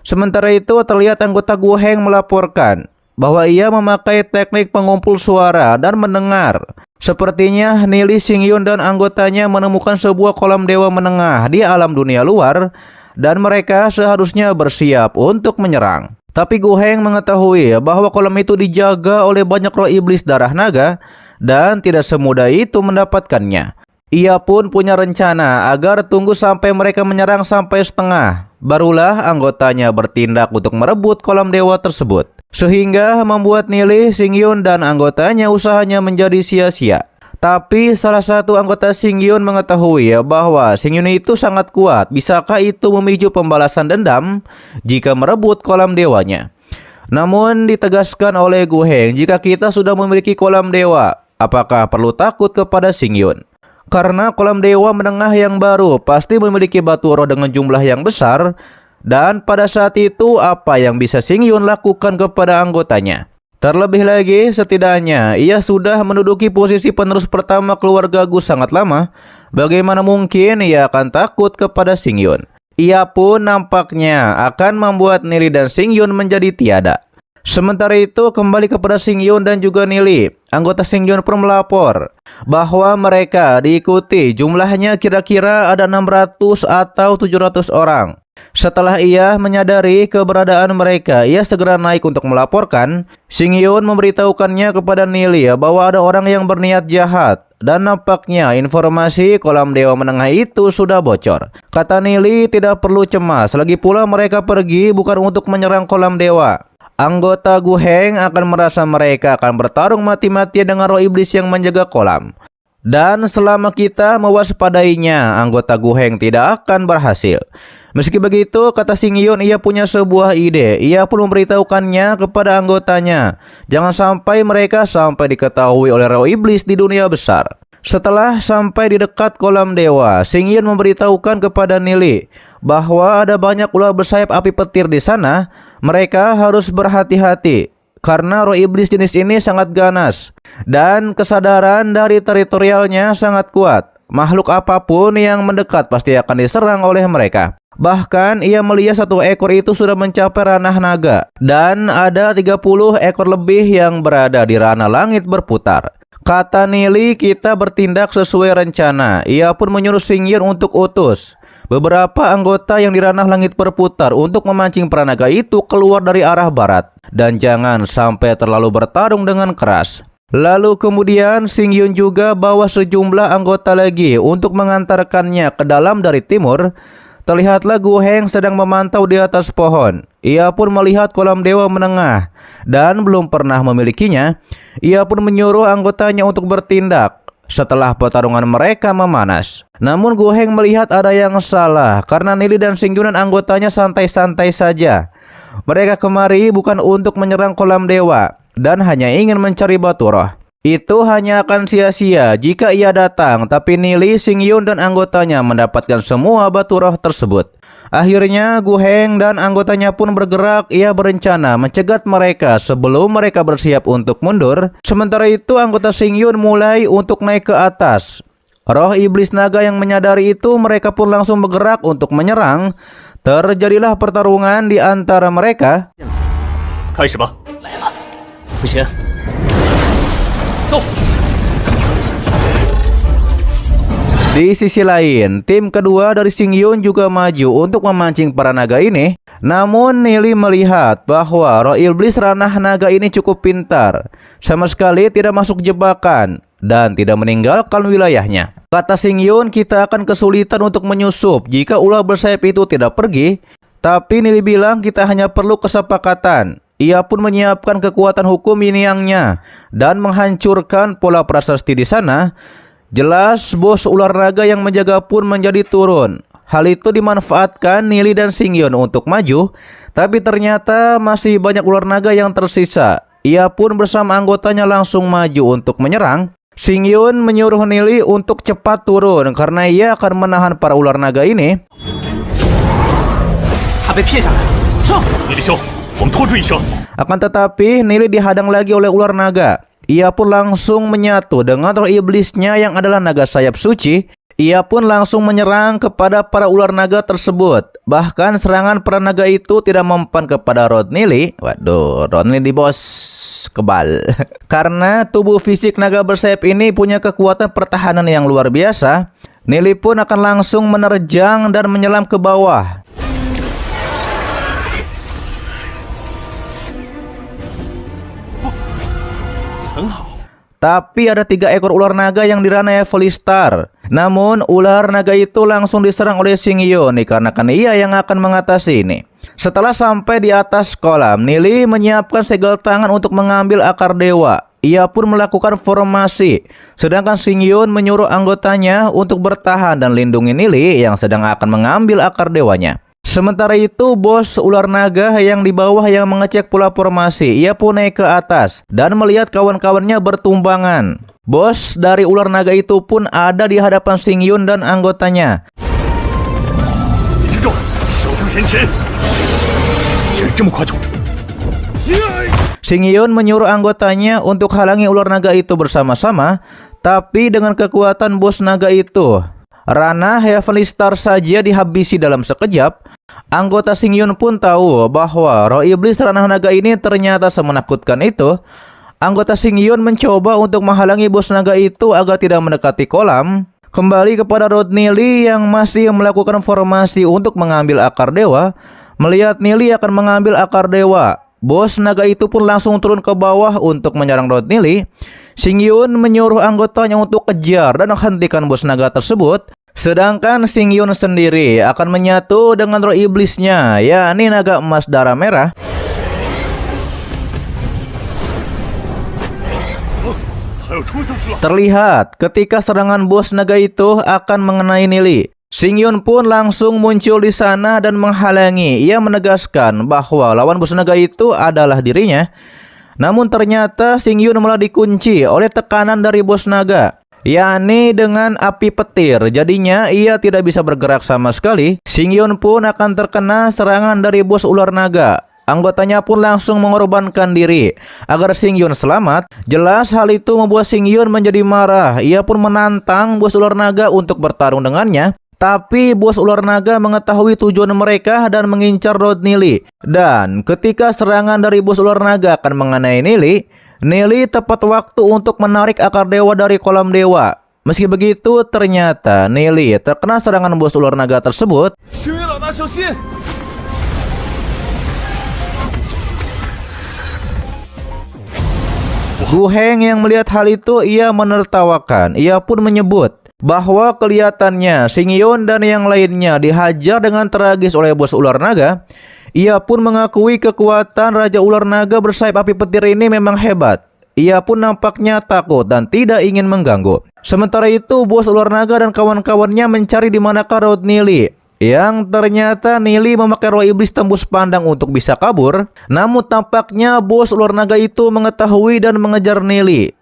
Sementara itu terlihat anggota Gu Heng melaporkan bahwa ia memakai teknik pengumpul suara dan mendengar. Sepertinya Nili, Xingyun dan anggotanya menemukan sebuah kolam dewa menengah di alam dunia luar dan mereka seharusnya bersiap untuk menyerang. Tapi Gu Heng mengetahui bahwa kolam itu dijaga oleh banyak roh iblis darah naga dan tidak semudah itu mendapatkannya. Ia pun punya rencana agar tunggu sampai mereka menyerang sampai setengah. Barulah anggotanya bertindak untuk merebut kolam dewa tersebut. Sehingga membuat Nili, Xingyun dan anggotanya usahanya menjadi sia-sia. Tapi salah satu anggota Xingyun mengetahui bahwa Xingyun itu sangat kuat. Bisakah itu memicu pembalasan dendam jika merebut kolam dewanya? Namun ditegaskan oleh Gu Heng, jika kita sudah memiliki kolam dewa, apakah perlu takut kepada Xingyun? Karena kolam dewa menengah yang baru pasti memiliki batu roh dengan jumlah yang besar. Dan pada saat itu apa yang bisa Xingyun lakukan kepada anggotanya? Terlebih lagi setidaknya ia sudah menduduki posisi penerus pertama keluarga Gu sangat lama. Bagaimana mungkin ia akan takut kepada Xingyun? Ia pun nampaknya akan membuat Nili dan Xingyun menjadi tiada. Sementara itu kembali kepada Xingyun dan juga Nili. Anggota Xingyun pun melapor bahwa mereka diikuti jumlahnya kira-kira ada 600 atau 700 orang. Setelah ia menyadari keberadaan mereka, ia segera naik untuk melaporkan. Xingyun memberitahukannya kepada Nili bahwa ada orang yang berniat jahat. Dan nampaknya informasi kolam dewa menengah itu sudah bocor. Kata Nili tidak perlu cemas, lagi pula mereka pergi bukan untuk menyerang kolam dewa. anggota Gu Heng akan merasa mereka akan bertarung mati-matian dengan roh iblis yang menjaga kolam. Dan selama kita mewaspadainya, anggota Gu Heng tidak akan berhasil. Meski begitu, kata Xingyun, ia punya sebuah ide. Ia pun memberitahukannya kepada anggotanya. Jangan sampai mereka sampai diketahui oleh roh iblis di dunia besar. Setelah sampai di dekat kolam dewa, Xingyun memberitahukan kepada Nili bahwa ada banyak ular bersayap api petir di sana. Mereka harus berhati-hati karena roh iblis jenis ini sangat ganas dan kesadaran dari teritorialnya sangat kuat. Makhluk apapun yang mendekat pasti akan diserang oleh mereka. Bahkan ia melihat satu ekor itu sudah mencapai ranah naga dan ada 30 ekor lebih yang berada di ranah langit berputar. Kata Nili, kita bertindak sesuai rencana. Ia pun menyuruh Xingyun untuk utus beberapa anggota yang di ranah langit berputar untuk memancing pranaga itu keluar dari arah barat. Dan jangan sampai terlalu bertarung dengan keras. Lalu kemudian Xingyun juga bawa sejumlah anggota lagi untuk mengantarkannya ke dalam dari timur. Terlihatlah Gu Heng sedang memantau di atas pohon. Ia pun melihat kolam dewa menengah dan belum pernah memilikinya. Ia pun menyuruh anggotanya untuk bertindak setelah pertarungan mereka memanas. Namun Gu Heng melihat ada yang salah karena Nili dan Xingyun dan anggotanya santai-santai saja. Mereka kemari bukan untuk menyerang kolam dewa dan hanya ingin mencari batu roh. Itu hanya akan sia-sia jika ia datang, tapi Nili, Xingyun dan anggotanya mendapatkan semua batu roh tersebut. Akhirnya Gu Heng dan anggotanya pun bergerak. Ia berencana mencegat mereka sebelum mereka bersiap untuk mundur. Sementara itu anggota Xingyun mulai untuk naik ke atas. Roh iblis naga yang menyadari itu, mereka pun langsung bergerak untuk menyerang. Terjadilah pertarungan di antara mereka. 开始吧。来了，不行，走。 Di sisi lain, tim kedua dari Xingyun juga maju untuk memancing para naga ini. Namun Nili melihat bahwa roh iblis ranah naga ini cukup pintar, sama sekali tidak masuk jebakan dan tidak meninggalkan wilayahnya. Kata Xingyun, kita akan kesulitan untuk menyusup jika ular bersayap itu tidak pergi. Tapi Nili bilang kita hanya perlu kesepakatan. Ia pun menyiapkan kekuatan hukum yin yang-nya dan menghancurkan pola prasasti di sana. Jelas bos ular naga yang menjaga pun menjadi turun. Hal itu dimanfaatkan Nili dan Xingyun untuk maju, tapi ternyata masih banyak ular naga yang tersisa. Ia pun bersama anggotanya langsung maju untuk menyerang. Xingyun menyuruh Nili untuk cepat turun karena ia akan menahan para ular naga ini. 他被骗下来，上！你的兄，我们拖住一声。 Akan tetapi Nili dihadang lagi oleh ular naga. Ia pun langsung menyatu dengan roh iblisnya yang adalah naga sayap suci. Ia pun langsung menyerang kepada para ular naga tersebut. Bahkan serangan para naga itu tidak mempan kepada Rod Nili. Waduh, Rod Nili bos kebal. Karena tubuh fisik naga bersayap ini punya kekuatan pertahanan yang luar biasa. Nili pun akan langsung menerjang dan menyelam ke bawah. Tapi ada 3 ekor ular naga yang di ranah Evelistar. Namun ular naga itu langsung diserang oleh Xingyun dikarenakan ia yang akan mengatasi ini. Setelah sampai di atas kolam, Nili menyiapkan segel tangan untuk mengambil akar dewa. Ia pun melakukan formasi, sedangkan Xingyun menyuruh anggotanya untuk bertahan dan lindungi Nili yang sedang akan mengambil akar dewanya. Sementara itu, bos ular naga yang di bawah yang mengecek pola formasi, ia pun naik ke atas dan melihat kawan-kawannya bertumbangan. Bos dari ular naga itu pun ada di hadapan Xingyun dan anggotanya. Xingyun menyuruh anggotanya untuk halangi ular naga itu bersama-sama, tapi dengan kekuatan bos naga itu, ranah Heavenly Star saja dihabisi dalam sekejap. Anggota Xingyun pun tahu bahwa roh iblis ranah naga ini ternyata semenakutkan itu. Anggota Xingyun mencoba untuk menghalangi bos naga itu agar tidak mendekati kolam. Kembali kepada Rod Nili yang masih melakukan formasi untuk mengambil akar dewa. Melihat Nili akan mengambil akar dewa, bos naga itu pun langsung turun ke bawah untuk menyerang Rod Nili. Xingyun menyuruh anggotanya untuk kejar dan hentikan bos naga tersebut. Sedangkan Xingyun sendiri akan menyatu dengan roh iblisnya, yakni naga emas darah merah. 要出秀之了。 Terlihat ketika serangan bos naga itu akan mengenai Nili, Xingyun pun langsung muncul di sana dan menghalangi. Ia menegaskan bahwa lawan bos naga itu adalah dirinya. Namun ternyata Xingyun malah dikunci oleh tekanan dari bos naga, yakni dengan api petir. Jadinya ia tidak bisa bergerak sama sekali. Xingyun pun akan terkena serangan dari bos ular naga. Anggotanya pun langsung mengorbankan diri agar Xingyun selamat. Jelas hal itu membuat Xingyun menjadi marah. Ia pun menantang bos ular naga untuk bertarung dengannya. Tapi bos ular naga mengetahui tujuan mereka dan mengincar Rod Nili. Dan ketika serangan dari bos ular naga akan mengenai Nili, Nili tepat waktu untuk menarik akar dewa dari kolam dewa. Meski begitu, ternyata Nili terkena serangan bos ular naga tersebut. 星云老大小心！ Gu Heng yang melihat hal itu, ia menertawakan. Ia pun menyebut bahwa kelihatannya Xingyun dan yang lainnya dihajar dengan tragis oleh bos ular naga. Ia pun mengakui kekuatan Raja Ular Naga bersayap api petir ini memang hebat. Ia pun nampaknya takut dan tidak ingin mengganggu. Sementara itu, bos ular naga dan kawan-kawannya mencari di manakah Rod Nili. Yang ternyata Nili memakai roh iblis tembus pandang untuk bisa kabur. Namun tampaknya bos ular naga itu mengetahui dan mengejar Nili.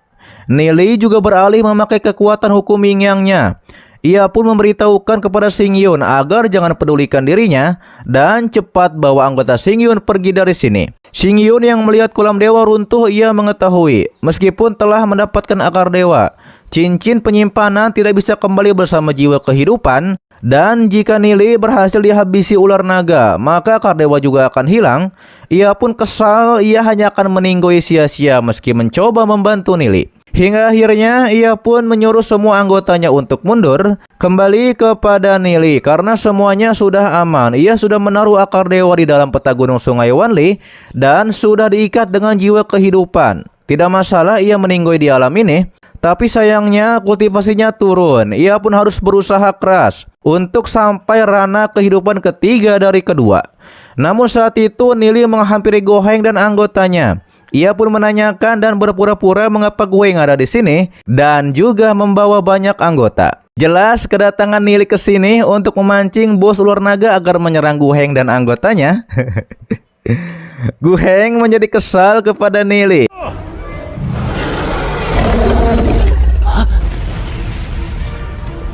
Nili juga beralih memakai kekuatan hukum yin-yang-nya. Ia pun memberitahukan kepada Xingyun agar jangan pedulikan dirinya dan cepat bawa anggota Xingyun pergi dari sini. Xingyun yang melihat kolam dewa runtuh, ia mengetahui meskipun telah mendapatkan akar dewa, cincin penyimpanan tidak bisa kembali bersama jiwa kehidupan. Dan jika Nili berhasil dihabisi ular naga, maka akar dewa juga akan hilang. Ia pun kesal, ia hanya akan meninggoy sia-sia meski mencoba membantu Nili. Hingga akhirnya ia pun menyuruh semua anggotanya untuk mundur kembali kepada Nili karena semuanya sudah aman. Ia sudah menaruh akar dewa di dalam peta gunung sungai Wanli dan sudah diikat dengan jiwa kehidupan. Tidak masalah ia meninggoy di alam ini. Tapi sayangnya kultivasinya turun. Ia pun harus berusaha keras untuk sampai ranah kehidupan ketiga dari kedua. Namun saat itu Nili menghampiri Gu Heng dan anggotanya. Ia pun menanyakan dan berpura-pura mengapa Gu Heng ada di sini dan juga membawa banyak anggota. Jelas kedatangan Nili ke sini untuk memancing bos ular naga agar menyerang Gu Heng dan anggotanya. Gu Heng menjadi kesal kepada Nili.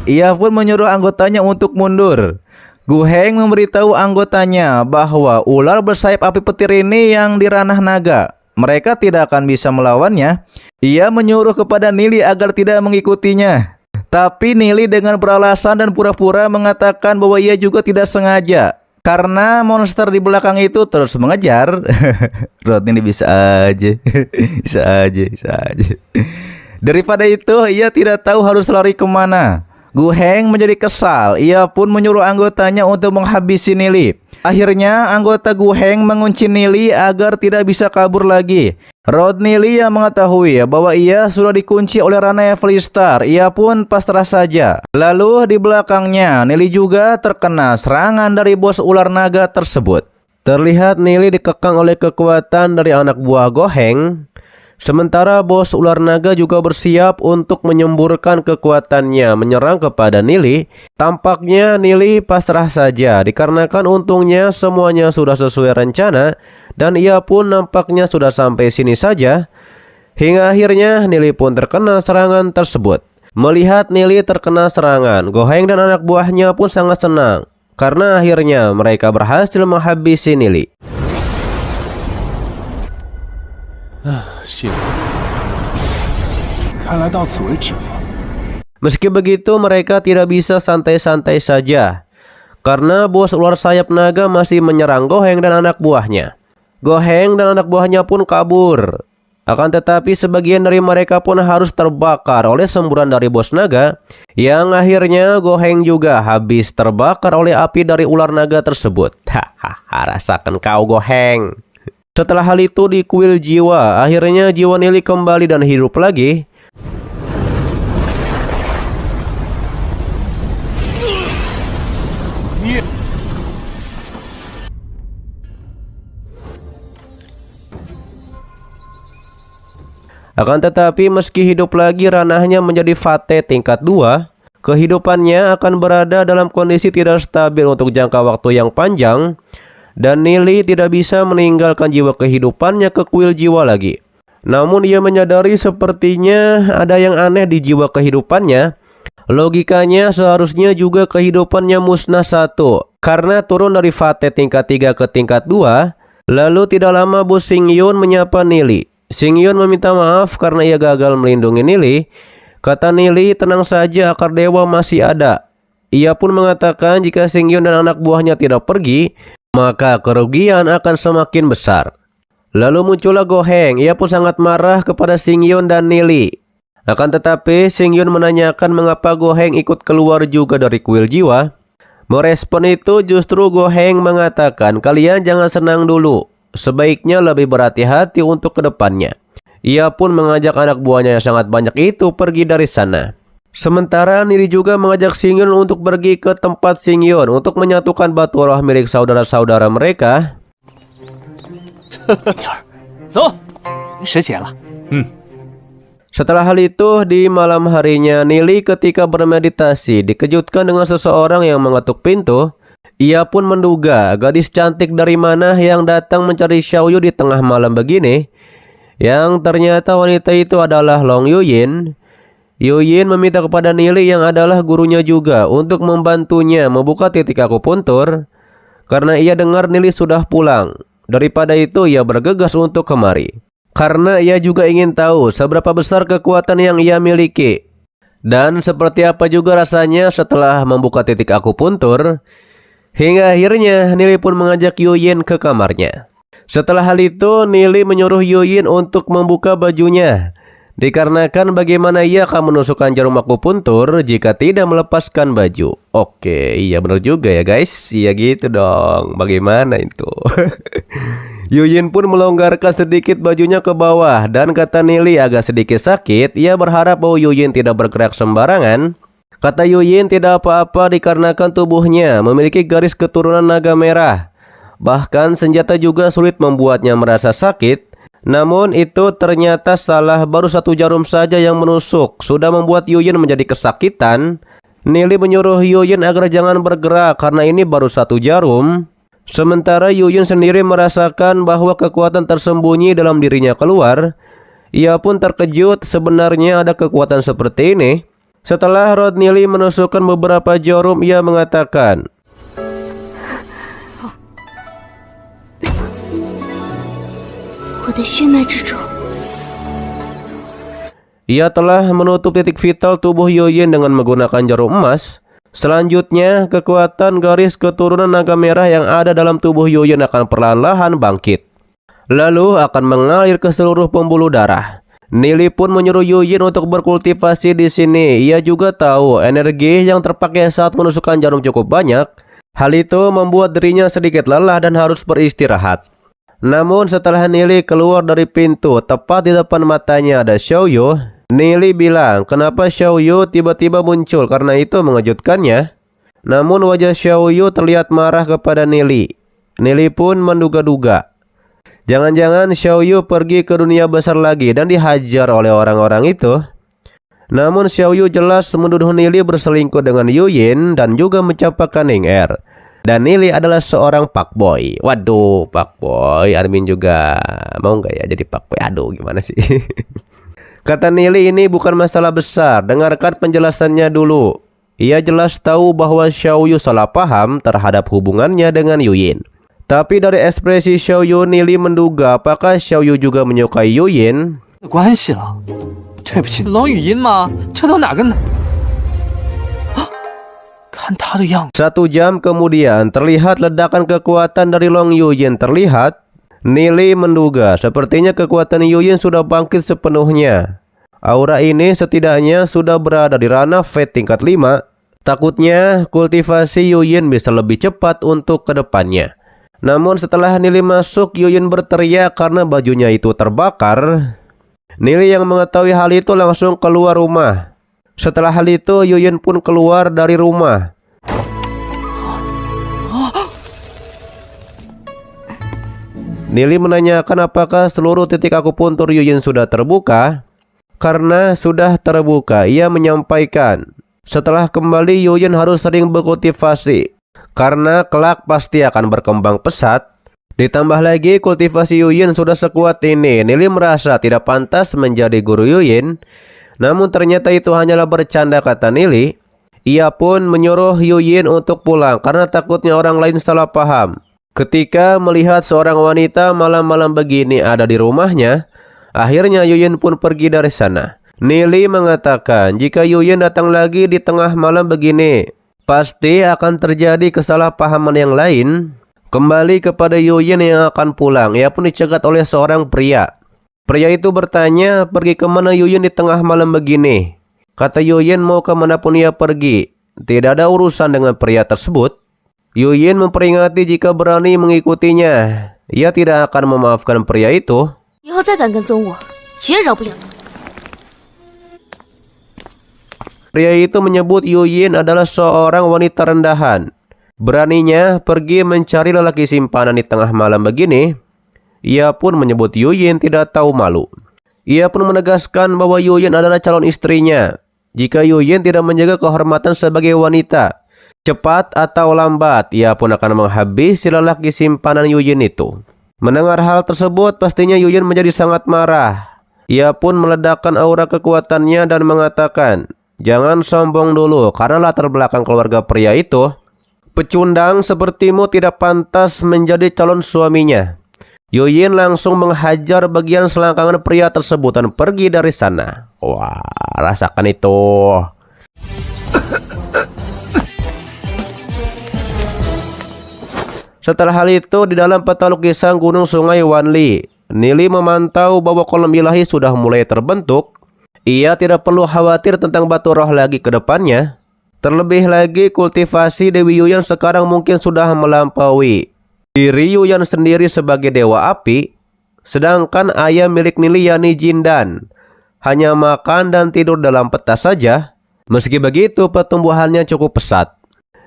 Ia pun menyuruh anggotanya untuk mundur. Gu Heng memberitahu anggotanya bahwa ular bersayap api petir ini yang di ranah naga. Mereka tidak akan bisa melawannya. Ia menyuruh kepada Nili agar tidak mengikutinya. Tapi Nili dengan beralasan dan pura-pura mengatakan bahwa ia juga tidak sengaja. Karena monster di belakang itu terus mengejar. Rod ini bisa aja. Bisa aja. Daripada itu, ia tidak tahu harus lari kemana. Gu Heng menjadi kesal. Ia pun menyuruh anggotanya untuk menghabisi Nili. Akhirnya anggota Gu Heng mengunci Nili agar tidak bisa kabur lagi. Rod Nili yang mengetahui bahwa ia sudah dikunci oleh Rana Evelistar, ia pun pasrah saja. Lalu di belakangnya Nili juga terkena serangan dari bos ular naga tersebut. Terlihat Nili dikekang oleh kekuatan dari anak buah Gu Heng. Sementara bos ular naga juga bersiap untuk menyemburkan kekuatannya menyerang kepada Nili. Tampaknya Nili pasrah saja dikarenakan untungnya semuanya sudah sesuai rencana dan ia pun nampaknya sudah sampai sini saja. Hingga akhirnya Nili pun terkena serangan tersebut. Melihat Nili terkena serangan, Gu Heng dan anak buahnya pun sangat senang karena akhirnya mereka berhasil menghabisi Nili. 幸运，看来到此为止了。 Meski begitu mereka tidak bisa santai-santai saja karena bos ular sayap naga masih menyerang Gu Heng dan anak buahnya. Gu Heng dan anak buahnya pun kabur. Akan tetapi sebagian dari mereka pun harus terbakar oleh semburan dari bos naga, yang akhirnya Gu Heng juga habis terbakar oleh api dari ular naga tersebut. Hahaha, rasakan kau Gu Heng. Setelah hal itu dikuil jiwa, akhirnya jiwa Nili kembali dan hidup lagi. Akan tetapi meski hidup lagi ranahnya menjadi fate tingkat 2, kehidupannya akan berada dalam kondisi tidak stabil untuk jangka waktu yang panjang, dan Nili tidak bisa meninggalkan jiwa kehidupannya ke kuil jiwa lagi. Namun ia menyadari sepertinya ada yang aneh di jiwa kehidupannya. Logikanya seharusnya juga kehidupannya musnah satu, karena turun dari fate tingkat 3 ke tingkat 2. Lalu tidak lama Bos Xingyun menyapa Nili. Xingyun meminta maaf karena ia gagal melindungi Nili. Kata Nili, tenang saja, akar dewa masih ada. Ia pun mengatakan jika Xingyun dan anak buahnya tidak pergi, maka kerugian akan semakin besar. Lalu muncullah Go Heng. Ia pun sangat marah kepada Xingyun dan Nili. Akan tetapi Xingyun menanyakan mengapa Go Heng ikut keluar juga dari kuil jiwa. Merespon itu justru Go Heng mengatakan, kalian jangan senang dulu. Sebaiknya lebih berhati-hati untuk kedepannya. Ia pun mengajak anak buahnya yang sangat banyak itu pergi dari sana. Sementara Nili juga mengajak Xingyun untuk pergi ke tempat Xingyun untuk menyatukan batu roh milik saudara-saudara mereka. 走，时节了。 Setelah hal itu, di malam harinya Nili ketika bermeditasi dikejutkan dengan seseorang yang mengetuk pintu. Ia pun menduga gadis cantik dari mana yang datang mencari Xiaoyu di tengah malam begini. Yang ternyata wanita itu adalah Long Yuyin. Yuyin meminta kepada Nili yang adalah gurunya juga untuk membantunya membuka titik akupuntur, karena ia dengar Nili sudah pulang. Daripada itu ia bergegas untuk kemari, karena ia juga ingin tahu seberapa besar kekuatan yang ia miliki. Dan seperti apa juga rasanya setelah membuka titik akupuntur. Hingga akhirnya Nili pun mengajak Yuyin ke kamarnya. Setelah hal itu Nili menyuruh Yuyin untuk membuka bajunya, dikarenakan bagaimana ia akan menusukkan jarum akupuntur jika tidak melepaskan baju. Oke, iya benar juga ya guys. Iya gitu dong. Bagaimana itu? Yuyin pun melonggarkan sedikit bajunya ke bawah, dan kata Nili agak sedikit sakit. Ia berharap bahwa Yuyin tidak bergerak sembarangan. Kata Yuyin tidak apa-apa dikarenakan tubuhnya memiliki garis keturunan naga merah. Bahkan senjata juga sulit membuatnya merasa sakit. Namun itu ternyata salah, baru satu jarum saja yang menusuk sudah membuat Yuyin menjadi kesakitan. Nili menyuruh Yuyin agar jangan bergerak karena ini baru satu jarum. Sementara Yuyin sendiri merasakan bahwa kekuatan tersembunyi dalam dirinya keluar. Ia pun terkejut, sebenarnya ada kekuatan seperti ini. Setelah Rod Nili menusukkan beberapa jarum, ia mengatakan, ia telah menutup titik vital tubuh Yuyin dengan menggunakan jarum emas. Selanjutnya, kekuatan garis keturunan naga merah yang ada dalam tubuh Yuyin akan perlahan-lahan bangkit, lalu akan mengalir ke seluruh pembuluh darah. Nili pun menyuruh Yuyin untuk berkultivasi di sini. Ia juga tahu energi yang terpakai saat menusukkan jarum cukup banyak. Hal itu membuat dirinya sedikit lelah dan harus beristirahat. Namun setelah Nili keluar dari pintu, tepat di depan matanya ada Xiaoyu. Nili bilang, kenapa Xiaoyu tiba-tiba muncul, karena itu mengejutkannya. Namun wajah Xiaoyu terlihat marah kepada Nili. Nili pun menduga-duga, jangan-jangan Xiaoyu pergi ke dunia besar lagi dan dihajar oleh orang-orang itu. Namun Xiaoyu jelas menuduh Nili berselingkuh dengan Yuyin dan juga mencampakkan Ning Er. Dan Nili adalah seorang fuckboy. Waduh, fuckboy. Armin juga mau nggak ya jadi fuckboy? Aduh, gimana sih? Kata Nili, ini bukan masalah besar. Dengarkan penjelasannya dulu. Ia jelas tahu bahwa Xiaoyu salah paham terhadap hubungannya dengan Yuyin. Tapi dari ekspresi Xiaoyu, Nili menduga apakah Xiaoyu juga menyukai Yuyin. 关系了，对不起，龙语音吗？这都哪跟哪？啊，看他的样子， 1 jam kemudian terlihat ledakan kekuatan dari Long Yuyin terlihat. Nili menduga sepertinya kekuatan Yuyin sudah bangkit sepenuhnya. Aura ini setidaknya sudah berada di ranah Fate tingkat 5. Takutnya kultivasi Yuyin bisa lebih cepat untuk kedepannya. Namun setelah Nili masuk, Yuyin berteriak karena bajunya itu terbakar. Nili yang mengetahui hal itu langsung keluar rumah. Setelah hal itu, Yuyin pun keluar dari rumah. Nili menanyakan apakah seluruh titik akupuntur Yuyin sudah terbuka. Karena sudah terbuka, ia menyampaikan, setelah kembali Yuyin harus sering berkultivasi, karena kelak pasti akan berkembang pesat. Ditambah lagi kultivasi Yuyin sudah sekuat ini, Nili merasa tidak pantas menjadi guru Yuyin. Namun ternyata itu hanyalah bercanda, kata Nili. Ia pun menyuruh Yuyin untuk pulang karena takutnya orang lain salah paham. Ketika melihat seorang wanita malam-malam begini ada di rumahnya, akhirnya Yuyin pun pergi dari sana. Nili mengatakan jika Yuyin datang lagi di tengah malam begini, pasti akan terjadi kesalahpahaman yang lain. Kembali kepada Yuyin yang akan pulang, ia pun dicegat oleh seorang pria. Pria itu bertanya, pergi kemana Yuyin di tengah malam begini? Kata Yuyin mau kemanapun ia pergi, tidak ada urusan dengan pria tersebut. Yuyin memperingati jika berani mengikutinya, ia tidak akan memaafkan pria itu. 以后再敢跟踪我，绝饶不了你。 Pria itu menyebut Yuyin adalah seorang wanita rendahan. Beraninya pergi mencari lelaki simpanan di tengah malam begini. Ia pun menyebut Yuyin tidak tahu malu. Ia pun menegaskan bahwa Yuyin adalah calon istrinya. Jika Yuyin tidak menjaga kehormatan sebagai wanita, cepat atau lambat ia pun akan menghabisi lelaki simpanan Yuyin itu. Mendengar hal tersebut, pastinya Yuyin menjadi sangat marah. Ia pun meledakkan aura kekuatannya dan mengatakan, jangan sombong dulu karena latar belakang keluarga pria itu. Pecundang sepertimu tidak pantas menjadi calon suaminya. Yuyin langsung menghajar bagian selangkangan pria tersebut dan pergi dari sana. Wah, rasakan itu. Setelah hal itu, di dalam peta lukisan gunung sungai Wanli, Nili memantau bahwa kolam ilahi sudah mulai terbentuk. Ia tidak perlu khawatir tentang batu roh lagi ke depannya. Terlebih lagi kultivasi Dewi Yuyan sekarang mungkin sudah melampaui diri Yuyan sendiri sebagai dewa api. Sedangkan ayah milik Nili yakni Jindan hanya makan dan tidur dalam peta saja. Meski begitu pertumbuhannya cukup pesat.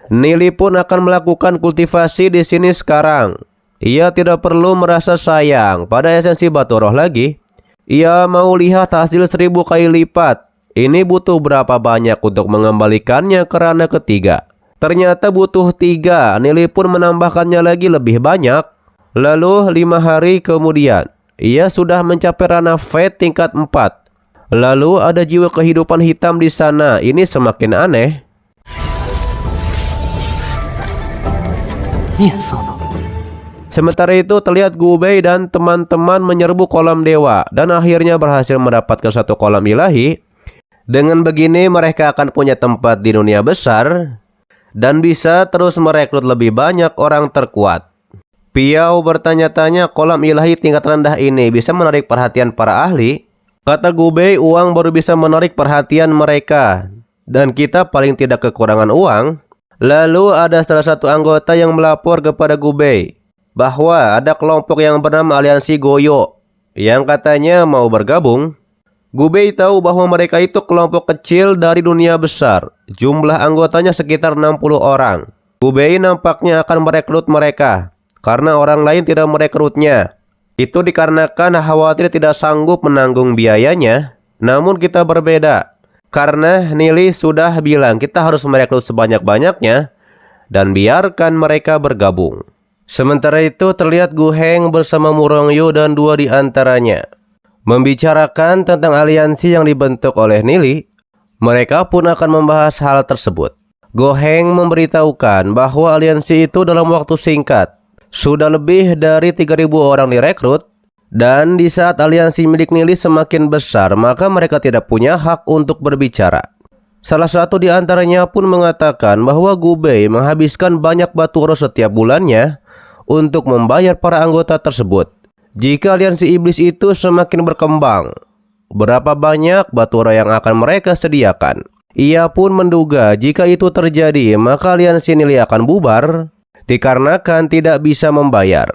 Nili pun akan melakukan kultivasi di sini sekarang. Ia tidak perlu merasa sayang pada esensi batu roh lagi. Ia mau lihat hasil 1000 kali lipat. Ini butuh berapa banyak untuk mengembalikannya ke ranah ketiga. Ternyata butuh 3. Nili pun menambahkannya lagi lebih banyak. Lalu 5 hari kemudian, ia sudah mencapai ranah Fate tingkat 4. Lalu ada jiwa kehidupan hitam di sana. Ini semakin aneh. 面色呢？ Sementara itu terlihat Gubei dan teman-teman menyerbu kolam dewa dan akhirnya berhasil mendapatkan satu kolam ilahi. Dengan begini mereka akan punya tempat di dunia besar dan bisa terus merekrut lebih banyak orang terkuat. Piao bertanya-tanya, kolam ilahi tingkat rendah ini bisa menarik perhatian para ahli. Kata Gubei, uang baru bisa menarik perhatian mereka dan kita paling tidak kekurangan uang. Lalu ada salah satu anggota yang melapor kepada Gubei bahwa ada kelompok yang bernama Aliansi Goyo yang katanya mau bergabung. Gubei tahu bahwa mereka itu kelompok kecil dari dunia besar. Jumlah anggotanya sekitar 60 orang. Gubei nampaknya akan merekrut mereka karena orang lain tidak merekrutnya. Itu dikarenakan khawatir tidak sanggup menanggung biayanya. Namun kita berbeda. Karena Nili sudah bilang kita harus merekrut sebanyak-banyaknya dan biarkan mereka bergabung. Sementara itu terlihat Gu Heng bersama Murongyu dan 2 di antaranya membicarakan tentang aliansi yang dibentuk oleh Nili. Mereka pun akan membahas hal tersebut. Gu Heng memberitahukan bahwa aliansi itu dalam waktu singkat sudah lebih dari 3.000 orang direkrut. Dan di saat aliansi milik Nili semakin besar, maka mereka tidak punya hak untuk berbicara. Salah satu di antaranya pun mengatakan bahwa Gubei menghabiskan banyak batu roh setiap bulannya untuk membayar para anggota tersebut. Jika aliansi iblis itu semakin berkembang, berapa banyak batu roh yang akan mereka sediakan? Ia pun menduga jika itu terjadi, maka aliansi Nili akan bubar dikarenakan tidak bisa membayar.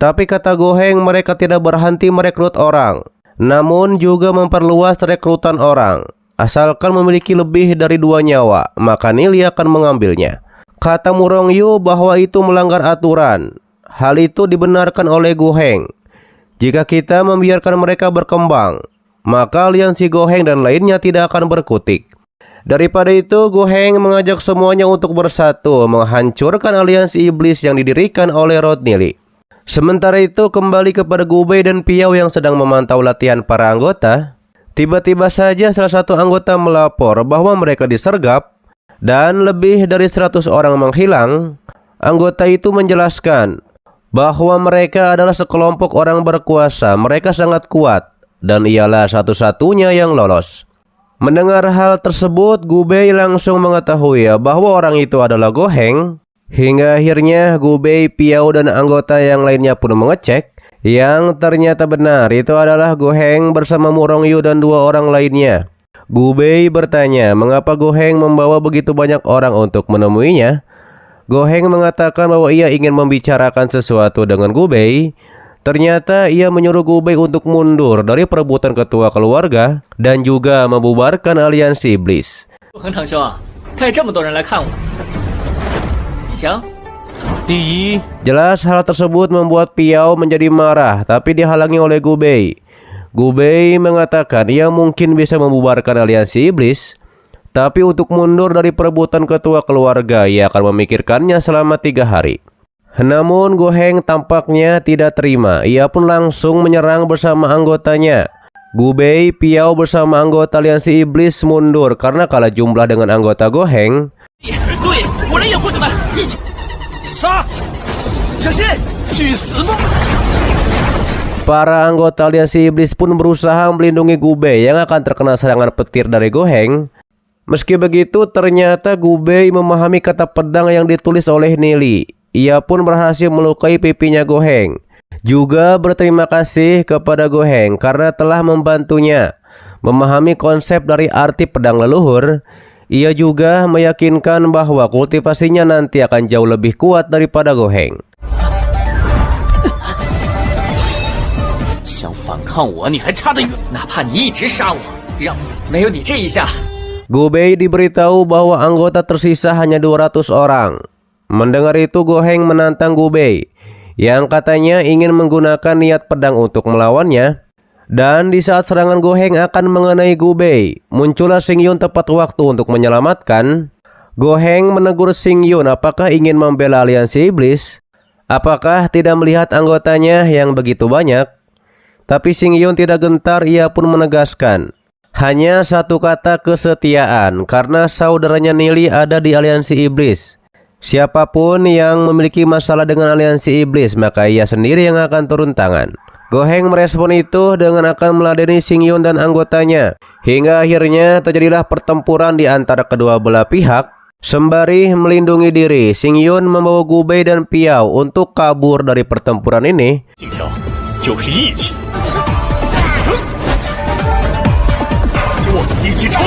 Tapi kata Gu Heng, mereka tidak berhenti merekrut orang, namun juga memperluas rekrutan orang. Asalkan memiliki lebih dari 2 nyawa, maka Nili akan mengambilnya. Kata Murongyu bahwa itu melanggar aturan. Hal itu dibenarkan oleh Gu Heng. Jika kita membiarkan mereka berkembang, maka aliansi Goheng dan lainnya tidak akan berkutik. Daripada itu, Goheng mengajak semuanya untuk bersatu menghancurkan aliansi iblis yang didirikan oleh Rod Nili. Sementara itu, kembali kepada Gubei dan Piao yang sedang memantau latihan para anggota. Tiba-tiba saja salah satu anggota melapor bahwa mereka disergap dan lebih dari 100 orang menghilang. Anggota itu menjelaskan bahwa mereka adalah sekelompok orang berkuasa. Mereka sangat kuat dan ialah satu-satunya yang lolos. Mendengar hal tersebut, Gubei langsung mengetahui bahwa orang itu adalah Goheng. Hingga akhirnya Gubei, Piao, dan anggota yang lainnya pun mengecek. Yang ternyata benar itu adalah Goheng bersama Murong Yu dan 2 orang lainnya. Gubei bertanya mengapa Goheng membawa begitu banyak orang untuk menemuinya. Goheng mengatakan bahwa ia ingin membicarakan sesuatu dengan Gubei. Ternyata ia menyuruh Gubei untuk mundur dari perebutan ketua keluarga dan juga membubarkan aliansi iblis. 恒堂兄啊，带这么多人来看我，你想？ 第一， Jelas hal tersebut membuat Piao menjadi marah, tapi dihalangi oleh Gubei. Gubei mengatakan ia mungkin bisa membubarkan aliansi iblis, tapi untuk mundur dari perebutan ketua keluarga ia akan memikirkannya selama 3 hari. Namun Goheng tampaknya tidak terima. Ia pun langsung menyerang bersama anggotanya. Gubei, Piao bersama anggota aliansi iblis mundur karena kalah jumlah dengan anggota Goheng. 对，我来掩护你们，一起杀！小心，去死吧！ Para anggota aliansi iblis pun berusaha melindungi Gubei yang akan terkena serangan petir dari Goheng. Meski begitu, ternyata Gubei memahami kata pedang yang ditulis oleh Nili. Ia pun berhasil melukai pipinya Goheng. Juga berterima kasih kepada Goheng karena telah membantunya memahami konsep dari arti pedang leluhur. Ia juga meyakinkan bahwa kultivasinya nanti akan jauh lebih kuat daripada Goheng. 想反抗我，你还差得远。哪怕你一直杀我，让没有你这一下。 Gubei diberitahu bahwa anggota tersisa hanya 200 orang. Mendengar itu, Goheng menantang Gubei yang katanya ingin menggunakan niat pedang untuk melawannya. Dan di saat serangan Goheng akan mengenai Gubei, muncullah Xingyun tepat waktu untuk menyelamatkan. Goheng menegur Xingyun apakah ingin membela aliansi iblis, apakah tidak melihat anggotanya yang begitu banyak. Tapi Xingyun tidak gentar, ia pun menegaskan hanya satu kata, kesetiaan, karena saudaranya Nili ada di aliansi iblis. Siapapun yang memiliki masalah dengan aliansi iblis, maka ia sendiri yang akan turun tangan. Goheng merespon itu dengan akan meladeni Xingyun dan anggotanya. Hingga akhirnya terjadilah pertempuran di antara kedua belah pihak. Sembari melindungi diri, Xingyun membawa Gubei dan Piao untuk kabur dari pertempuran ini. 信条就是义气，跟我们一起冲！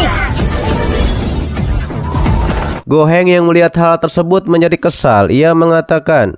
Goheng yang melihat hal tersebut menjadi kesal. Ia mengatakan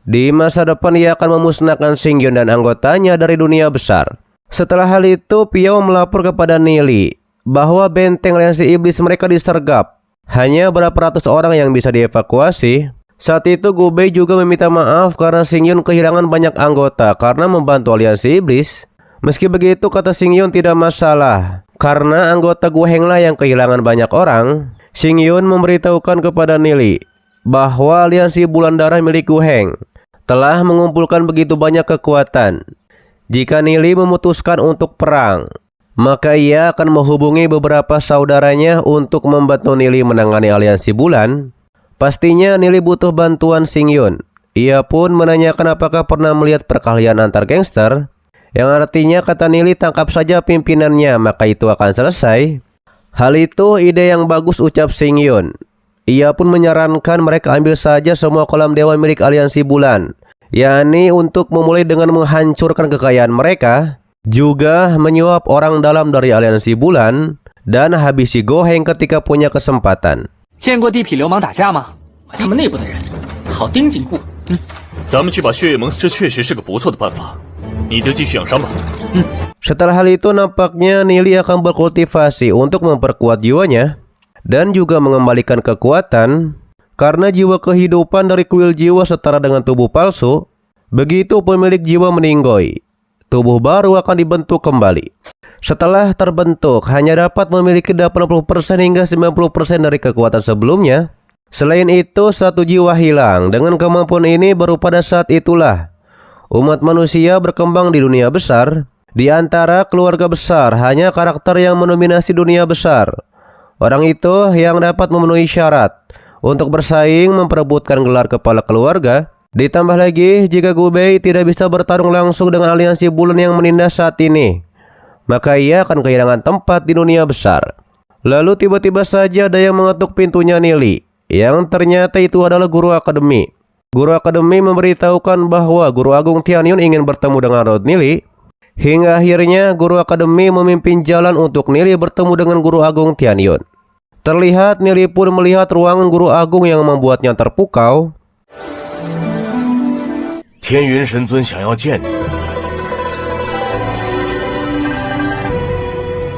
di masa depan ia akan memusnahkan Xingyun dan anggotanya dari dunia besar. Setelah hal itu, Piao melapor kepada Nili bahwa benteng aliansi iblis mereka disergap. Hanya berapa ratus orang yang bisa dievakuasi. Saat itu Gubei juga meminta maaf karena Xingyun kehilangan banyak anggota karena membantu aliansi iblis. Meski begitu, kata Xingyun tidak masalah karena anggota Gohenglah yang kehilangan banyak orang. Xingyun memberitahukan kepada Nili bahwa aliansi bulan darah milik Goheng telah mengumpulkan begitu banyak kekuatan. Jika Nili memutuskan untuk perang, maka ia akan menghubungi beberapa saudaranya untuk membantu Nili menangani aliansi bulan. Pastinya Nili butuh bantuan Xingyun. Ia pun menanyakan apakah pernah melihat perkelahian antar gangster, yang artinya kata Nili tangkap saja pimpinannya maka itu akan selesai. Hal itu ide yang bagus, ucap Xingyun. Ia pun menyarankan mereka ambil saja semua kolam dewa milik aliansi bulan, yakni untuk memulai dengan menghancurkan kekayaan mereka, juga menyuap orang dalam dari aliansi bulan, dan habisi Goheng ketika punya kesempatan. 见过地痞流氓打架吗？他们内部的人好盯紧固。咱们去把血月盟，这确实是个不错的办法。你就继续养伤吧。Setelah hal itu, nampaknya Nili akan berkultivasi untuk memperkuat jiwanya dan juga mengembalikan kekuatan, karena jiwa kehidupan dari kuil jiwa setara dengan tubuh palsu. Begitu pemilik jiwa meninggoy, tubuh baru akan dibentuk kembali. Setelah terbentuk, hanya dapat memiliki 80% hingga 90% dari kekuatan sebelumnya. Selain itu, satu jiwa hilang. Dengan kemampuan ini baru pada saat itulah umat manusia berkembang di dunia besar. Di antara keluarga besar, hanya karakter yang mendominasi dunia besar. Orang itu yang dapat memenuhi syarat untuk bersaing memperebutkan gelar kepala keluarga. Ditambah lagi, jika Gu Bei tidak bisa bertarung langsung dengan aliansi bulan yang menindas saat ini, maka ia akan kehilangan tempat di dunia besar. Lalu tiba-tiba saja ada yang mengetuk pintunya Nili, yang ternyata itu adalah guru akademi. Guru akademi memberitahukan bahwa Guru Agung Tianyun ingin bertemu dengan Raut Nili. Hingga akhirnya guru akademi memimpin jalan untuk Nili bertemu dengan Guru Agung Tianyun. Terlihat Nili pun melihat ruangan Guru Agung yang membuatnya terpukau. 天云神尊想要见你。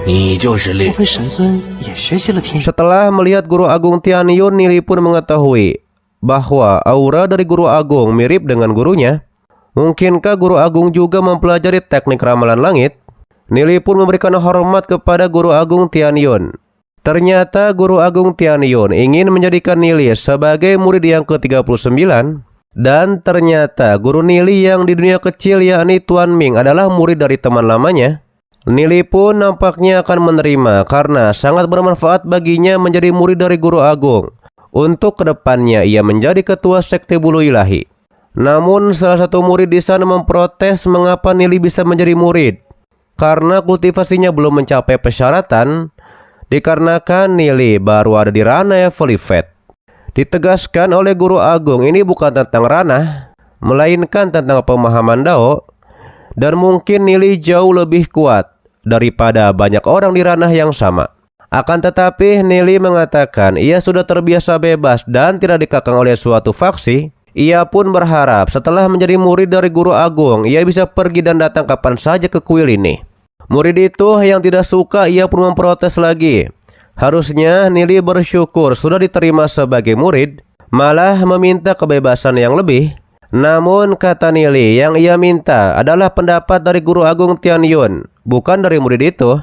你就是烈。莫非神尊也学习了天？ Setelah melihat Guru Agung Tianyun, Nili pun mengetahui bahwa aura dari Guru Agung mirip dengan gurunya. Mungkinkah Guru Agung juga mempelajari teknik ramalan langit? Nili pun memberikan hormat kepada Guru Agung Tianyun. Ternyata Guru Agung Tianyun ingin menjadikan Nili sebagai murid yang ke-39. Dan ternyata guru Nili yang di dunia kecil yakni Tuan Ming adalah murid dari teman lamanya. Nili pun nampaknya akan menerima karena sangat bermanfaat baginya menjadi murid dari Guru Agung. Untuk kedepannya ia menjadi ketua sekte bulu ilahi. Namun salah satu murid di sana memprotes mengapa Nili bisa menjadi murid. Karena kultivasinya belum mencapai persyaratan, dikarenakan Nili baru ada di ranah Volivet. Ditegaskan oleh Guru Agung ini bukan tentang ranah, melainkan tentang pemahaman Dao. Dan mungkin Nili jauh lebih kuat daripada banyak orang di ranah yang sama. Akan tetapi Nili mengatakan ia sudah terbiasa bebas dan tidak dikekang oleh suatu faksi. Ia pun berharap setelah menjadi murid dari Guru Agung, ia bisa pergi dan datang kapan saja ke kuil ini. Murid itu yang tidak suka ia pun memprotes lagi. Harusnya Nili bersyukur sudah diterima sebagai murid, malah meminta kebebasan yang lebih. Namun kata Nili, yang ia minta adalah pendapat dari Guru Agung Tianyun, bukan dari murid itu.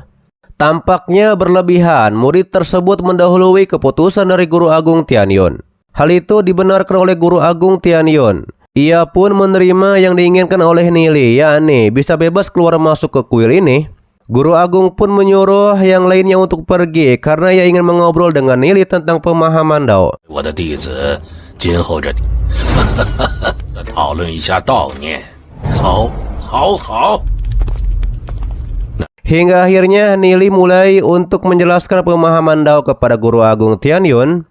Tampaknya berlebihan murid tersebut mendahului keputusan dari Guru Agung Tianyun. Hal itu dibenarkan oleh Guru Agung Tianyun. Ia pun menerima yang diinginkan oleh Nili, yakni bisa bebas keluar masuk ke kuil ini. Guru Agung pun menyuruh yang lainnya untuk pergi karena ia ingin mengobrol dengan Nili tentang pemahaman Dao. 我的弟子今后这讨论一下道念。好，好，好。 Hingga akhirnya Nili mulai untuk menjelaskan pemahaman Dao kepada Guru Agung Tianyun.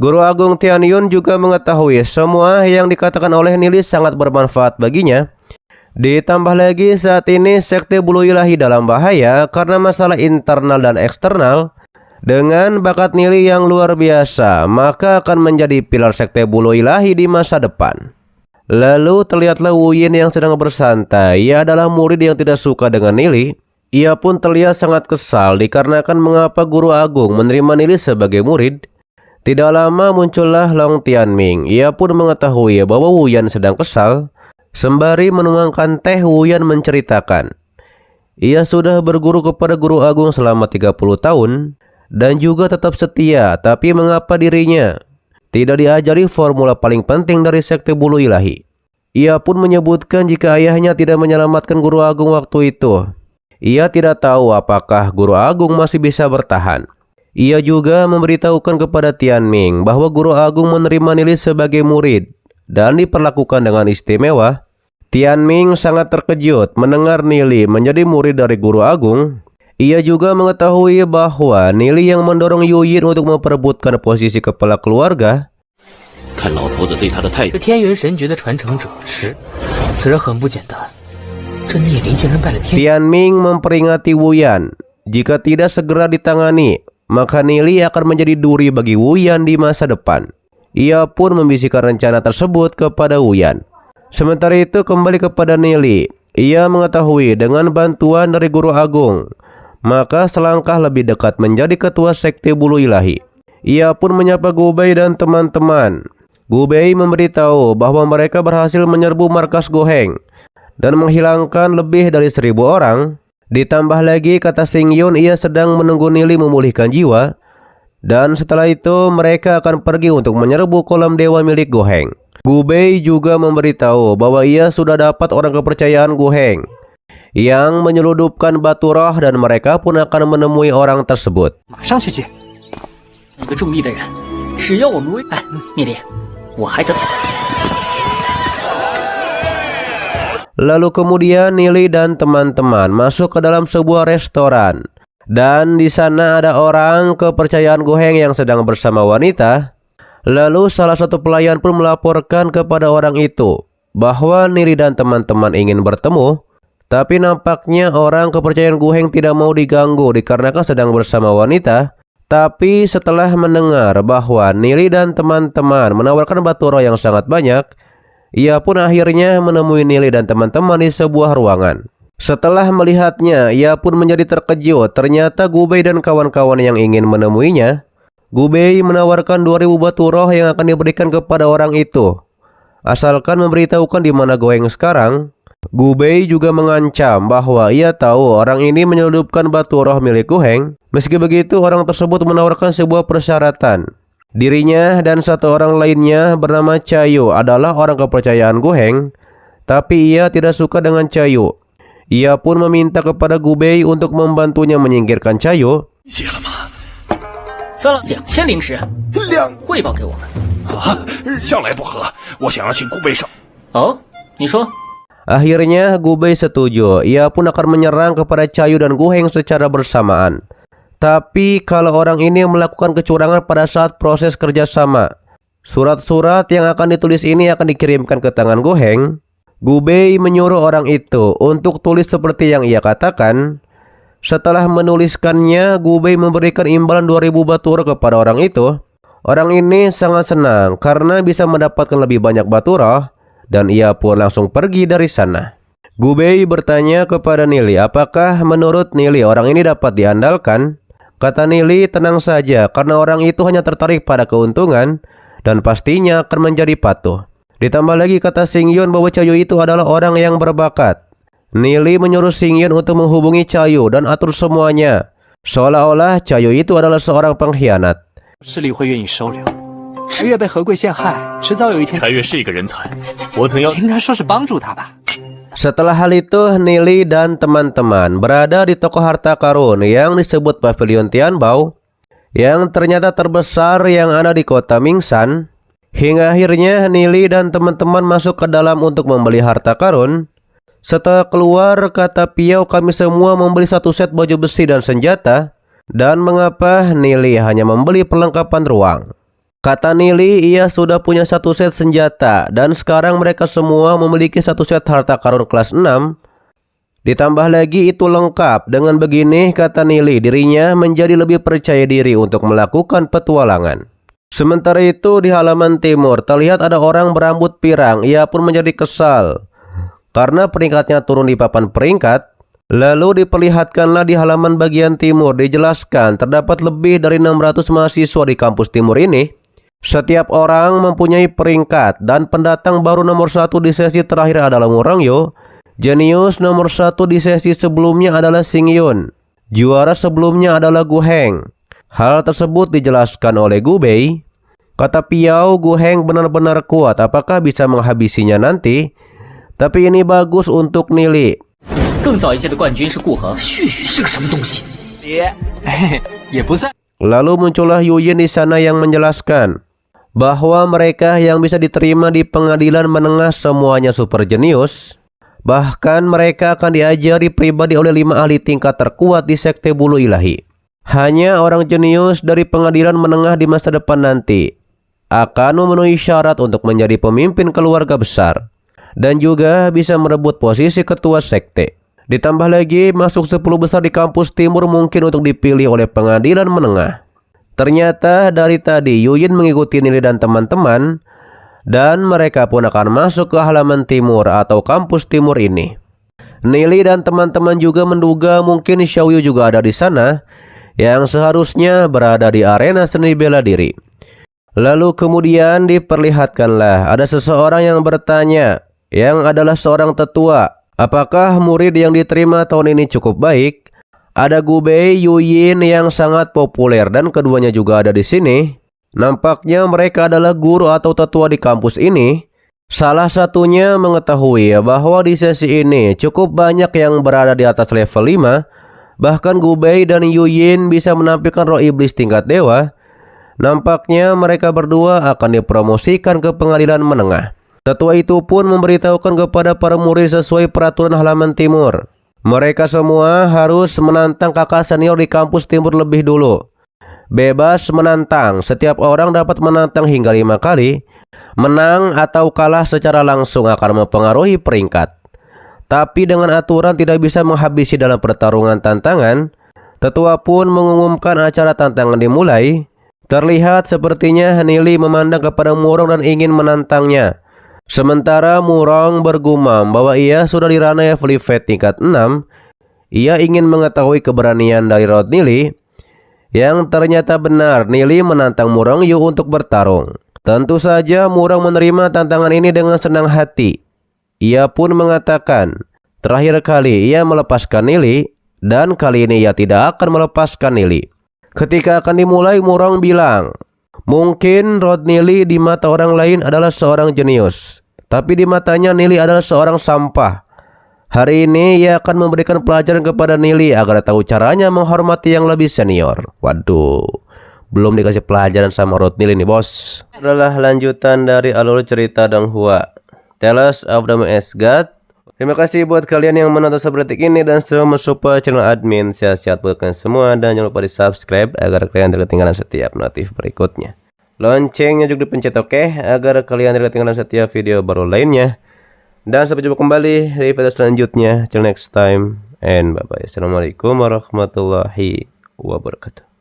Guru Agung Tianyun juga mengetahui semua yang dikatakan oleh Nili sangat bermanfaat baginya. Ditambah lagi saat ini sekte bulu ilahi dalam bahaya karena masalah internal dan eksternal. Dengan bakat Nili yang luar biasa, maka akan menjadi pilar sekte bulu ilahi di masa depan. Lalu terlihatlah Wu Yin yang sedang bersantai. Ia adalah murid yang tidak suka dengan Nili. Ia pun terlihat sangat kesal dikarenakan mengapa Guru Agung menerima Nili sebagai murid. Tidak lama muncullah Long Tianming. Ia pun mengetahui bahwa Wu Yan sedang kesal. Sembari menuangkan teh, Wu Yan menceritakan ia sudah berguru kepada Guru Agung selama 30 tahun dan juga tetap setia, tapi mengapa dirinya tidak diajari formula paling penting dari sekte bulu ilahi. Ia pun menyebutkan jika ayahnya tidak menyelamatkan Guru Agung waktu itu, ia tidak tahu apakah Guru Agung masih bisa bertahan. Ia juga memberitahukan kepada Tianming bahwa Guru Agung menerima Nili sebagai murid dan diperlakukan dengan istimewa. Tianming sangat terkejut mendengar Nili menjadi murid dari Guru Agung. Ia juga mengetahui bahwa Nili yang mendorong Yu Yin untuk memperebutkan posisi kepala keluarga. 看老头子对他的态度，这天元神诀的传承者是，此人很不简单。这聂离竟然拜了天。 Tianming memperingatkan Wu Yan, jika tidak segera ditangani, maka Nili akan menjadi duri bagi Wu Yan di masa depan. Ia pun membisikkan rencana tersebut kepada Wu Yan. Sementara itu kembali kepada Nili. Ia mengetahui dengan bantuan dari Guru Agung, maka selangkah lebih dekat menjadi ketua sekte bulu ilahi. Ia pun menyapa Gu Bei dan teman-teman. Gu Bei memberitahu bahwa mereka berhasil menyerbu markas Go Heng dan menghilangkan lebih dari 1000 orang. Ditambah lagi kata Xingyun ia sedang menunggu Nili memulihkan jiwa. Dan setelah itu mereka akan pergi untuk menyerbu kolam dewa milik Gu Heng. Gu Bei juga memberitahu bahwa ia sudah dapat orang kepercayaan Gu Heng yang menyeludupkan batu roh dan mereka pun akan menemui orang tersebut. 马上去见。有个中意的人，只要我们为……哎，聂烈，我还等。 Lalu kemudian Nili dan teman-teman masuk ke dalam sebuah restoran. Dan di sana ada orang kepercayaan Gu Heng yang sedang bersama wanita. Lalu salah satu pelayan pun melaporkan kepada orang itu bahwa Nili dan teman-teman ingin bertemu. Tapi nampaknya orang kepercayaan Gu Heng tidak mau diganggu dikarenakan sedang bersama wanita. Tapi setelah mendengar bahwa Nili dan teman-teman menawarkan batu roh yang sangat banyak, ia pun akhirnya menemui Nili dan teman-teman di sebuah ruangan. Setelah melihatnya, ia pun menjadi terkejut. Ternyata Gu Bei dan kawan-kawan yang ingin menemuinya. Gu Bei menawarkan 2000 batu roh yang akan diberikan kepada orang itu, asalkan memberitahukan di mana Gu Heng sekarang. Gu Bei juga mengancam bahwa ia tahu orang ini menyeludupkan batu roh milik Gu Heng. Meski begitu, orang tersebut menawarkan sebuah persyaratan. Dirinya dan satu orang lainnya bernama Chayu adalah orang kepercayaan Gu Heng, tapi ia tidak suka dengan Chayu. Ia pun meminta kepada Gu Bei untuk membantunya menyingkirkan Chayu. 写了吗？算了，2000灵石，汇报给我们。啊，向来不和，我想要请顾贝上。哦，你说？ Akhirnya Gu Bei setuju. Ia pun akan menyerang kepada Chayu dan Gu Heng secara bersamaan. Tapi kalau orang ini melakukan kecurangan pada saat proses kerjasama, surat-surat yang akan ditulis ini akan dikirimkan ke tangan Gu Heng. Gu Bei menyuruh orang itu untuk tulis seperti yang ia katakan. Setelah menuliskannya, Gu Bei memberikan imbalan 2000 batu roh kepada orang itu. Orang ini sangat senang karena bisa mendapatkan lebih banyak batu roh. Dan ia pun langsung pergi dari sana. Gu Bei bertanya kepada Nili, apakah menurut Nili orang ini dapat diandalkan? Kata Nili, tenang saja karena orang itu hanya tertarik pada keuntungan dan pastinya akan menjadi patuh. Ditambah lagi kata Xingyun bahwa Chayu itu adalah orang yang berbakat. Nili menyuruh Xingyun untuk menghubungi Chayu dan atur semuanya, seolah-olah Chayu itu adalah seorang pengkhianat. 势力会愿意收留。十月被何贵陷害，迟早有一天。柴月是一个人才，我曾要……应该说是帮助他吧。 Setelah hal itu, Nili dan teman-teman berada di toko harta karun yang disebut Pavilion Tianbao, yang ternyata terbesar yang ada di kota Mingsan. Hingga akhirnya Nili dan teman-teman masuk ke dalam untuk membeli harta karun. Setelah keluar, kata Piao, kami semua membeli satu set baju besi dan senjata. Dan mengapa Nili hanya membeli perlengkapan ruang? Kata Nili, ia sudah punya satu set senjata dan sekarang mereka semua memiliki satu set harta karun kelas 6. Ditambah lagi itu lengkap. Dengan begini, kata Nili, dirinya menjadi lebih percaya diri untuk melakukan petualangan. Sementara itu di halaman timur terlihat ada orang berambut pirang. Ia pun menjadi kesal karena peringkatnya turun di papan peringkat. Lalu diperlihatkanlah di halaman bagian timur dijelaskan terdapat lebih dari 600 mahasiswa di kampus timur ini. Setiap orang mempunyai peringkat dan pendatang baru nomor 1 di sesi terakhir adalah Murangyo. Jenius nomor 1 di sesi sebelumnya adalah Xingyun. Juara sebelumnya adalah Gu Heng. Hal tersebut dijelaskan oleh Gu Bei. Kata Piao, Gu Heng benar-benar kuat. Apakah bisa menghabisinya nanti? Tapi ini bagus untuk Nili. 更早一届的冠军是顾河，血雨是个什么东西？也不算。 Lalu muncullah Yuyin di sana yang menjelaskan bahwa mereka yang bisa diterima di pengadilan menengah semuanya super jenius. Bahkan mereka akan diajari pribadi oleh 5 ahli tingkat terkuat di sekte bulu ilahi. Hanya orang jenius dari pengadilan menengah di masa depan nanti akan memenuhi syarat untuk menjadi pemimpin keluarga besar dan juga bisa merebut posisi ketua sekte. Ditambah lagi masuk 10 besar di kampus timur mungkin untuk dipilih oleh pengadilan menengah. Ternyata dari tadi Yuyin mengikuti Nili dan teman-teman dan mereka pun akan masuk ke halaman timur atau kampus timur ini. Nili dan teman-teman juga menduga mungkin Xiaoyu juga ada di sana yang seharusnya berada di arena seni bela diri. Lalu kemudian diperlihatkanlah ada seseorang yang bertanya yang adalah seorang tetua Apakah murid yang diterima tahun ini cukup baik? Ada Gubei, Yuyin yang sangat populer dan keduanya juga ada di sini. Nampaknya mereka adalah guru atau tetua di kampus ini. Salah satunya mengetahui bahwa di sesi ini cukup banyak yang berada di atas level 5. Bahkan Gubei dan Yuyin bisa menampilkan roh iblis tingkat dewa. Nampaknya mereka berdua akan dipromosikan ke pengadilan menengah. Tetua itu pun memberitahukan kepada para murid sesuai peraturan halaman timur. Mereka semua harus menantang kakak senior di kampus timur lebih dulu. Bebas menantang, setiap orang dapat menantang hingga 5 kali. Menang atau kalah secara langsung akan mempengaruhi peringkat. Tapi dengan aturan tidak bisa menghabisi dalam pertarungan tantangan, tetua pun mengumumkan acara tantangan dimulai. Terlihat sepertinya Nili memandang kepada Murong dan ingin menantangnya. Sementara Murong bergumam bahwa ia sudah di ranah Flivet tingkat 6. Ia ingin mengetahui keberanian dari Rod Nili. Yang ternyata benar, Nili menantang Murong Yu untuk bertarung. Tentu saja Murong menerima tantangan ini dengan senang hati. Ia pun mengatakan, terakhir kali ia melepaskan Nili, dan kali ini ia tidak akan melepaskan Nili. Ketika akan dimulai, Murong bilang, mungkin Rod Nili di mata orang lain adalah seorang jenius, tapi di matanya Nili adalah seorang sampah. Hari ini ia akan memberikan pelajaran kepada Nili agar tahu caranya menghormati yang lebih senior. Waduh, belum dikasih pelajaran sama Rod Nili nih bos. Adalah lanjutan dari alur cerita Donghua, Tales of the Masked God. Terima kasih buat kalian yang menonton sampai detik ini dan selalu mensupport channel admin. Sehat-sehat buat kalian semua dan jangan lupa di subscribe agar kalian tidak ketinggalan setiap notif berikutnya. Loncengnya juga dipencet oke, agar kalian tidak ketinggalan setiap video baru lainnya. Dan sampai jumpa kembali di video selanjutnya. Till next time and bye bye. Assalamualaikum warahmatullahi wabarakatuh.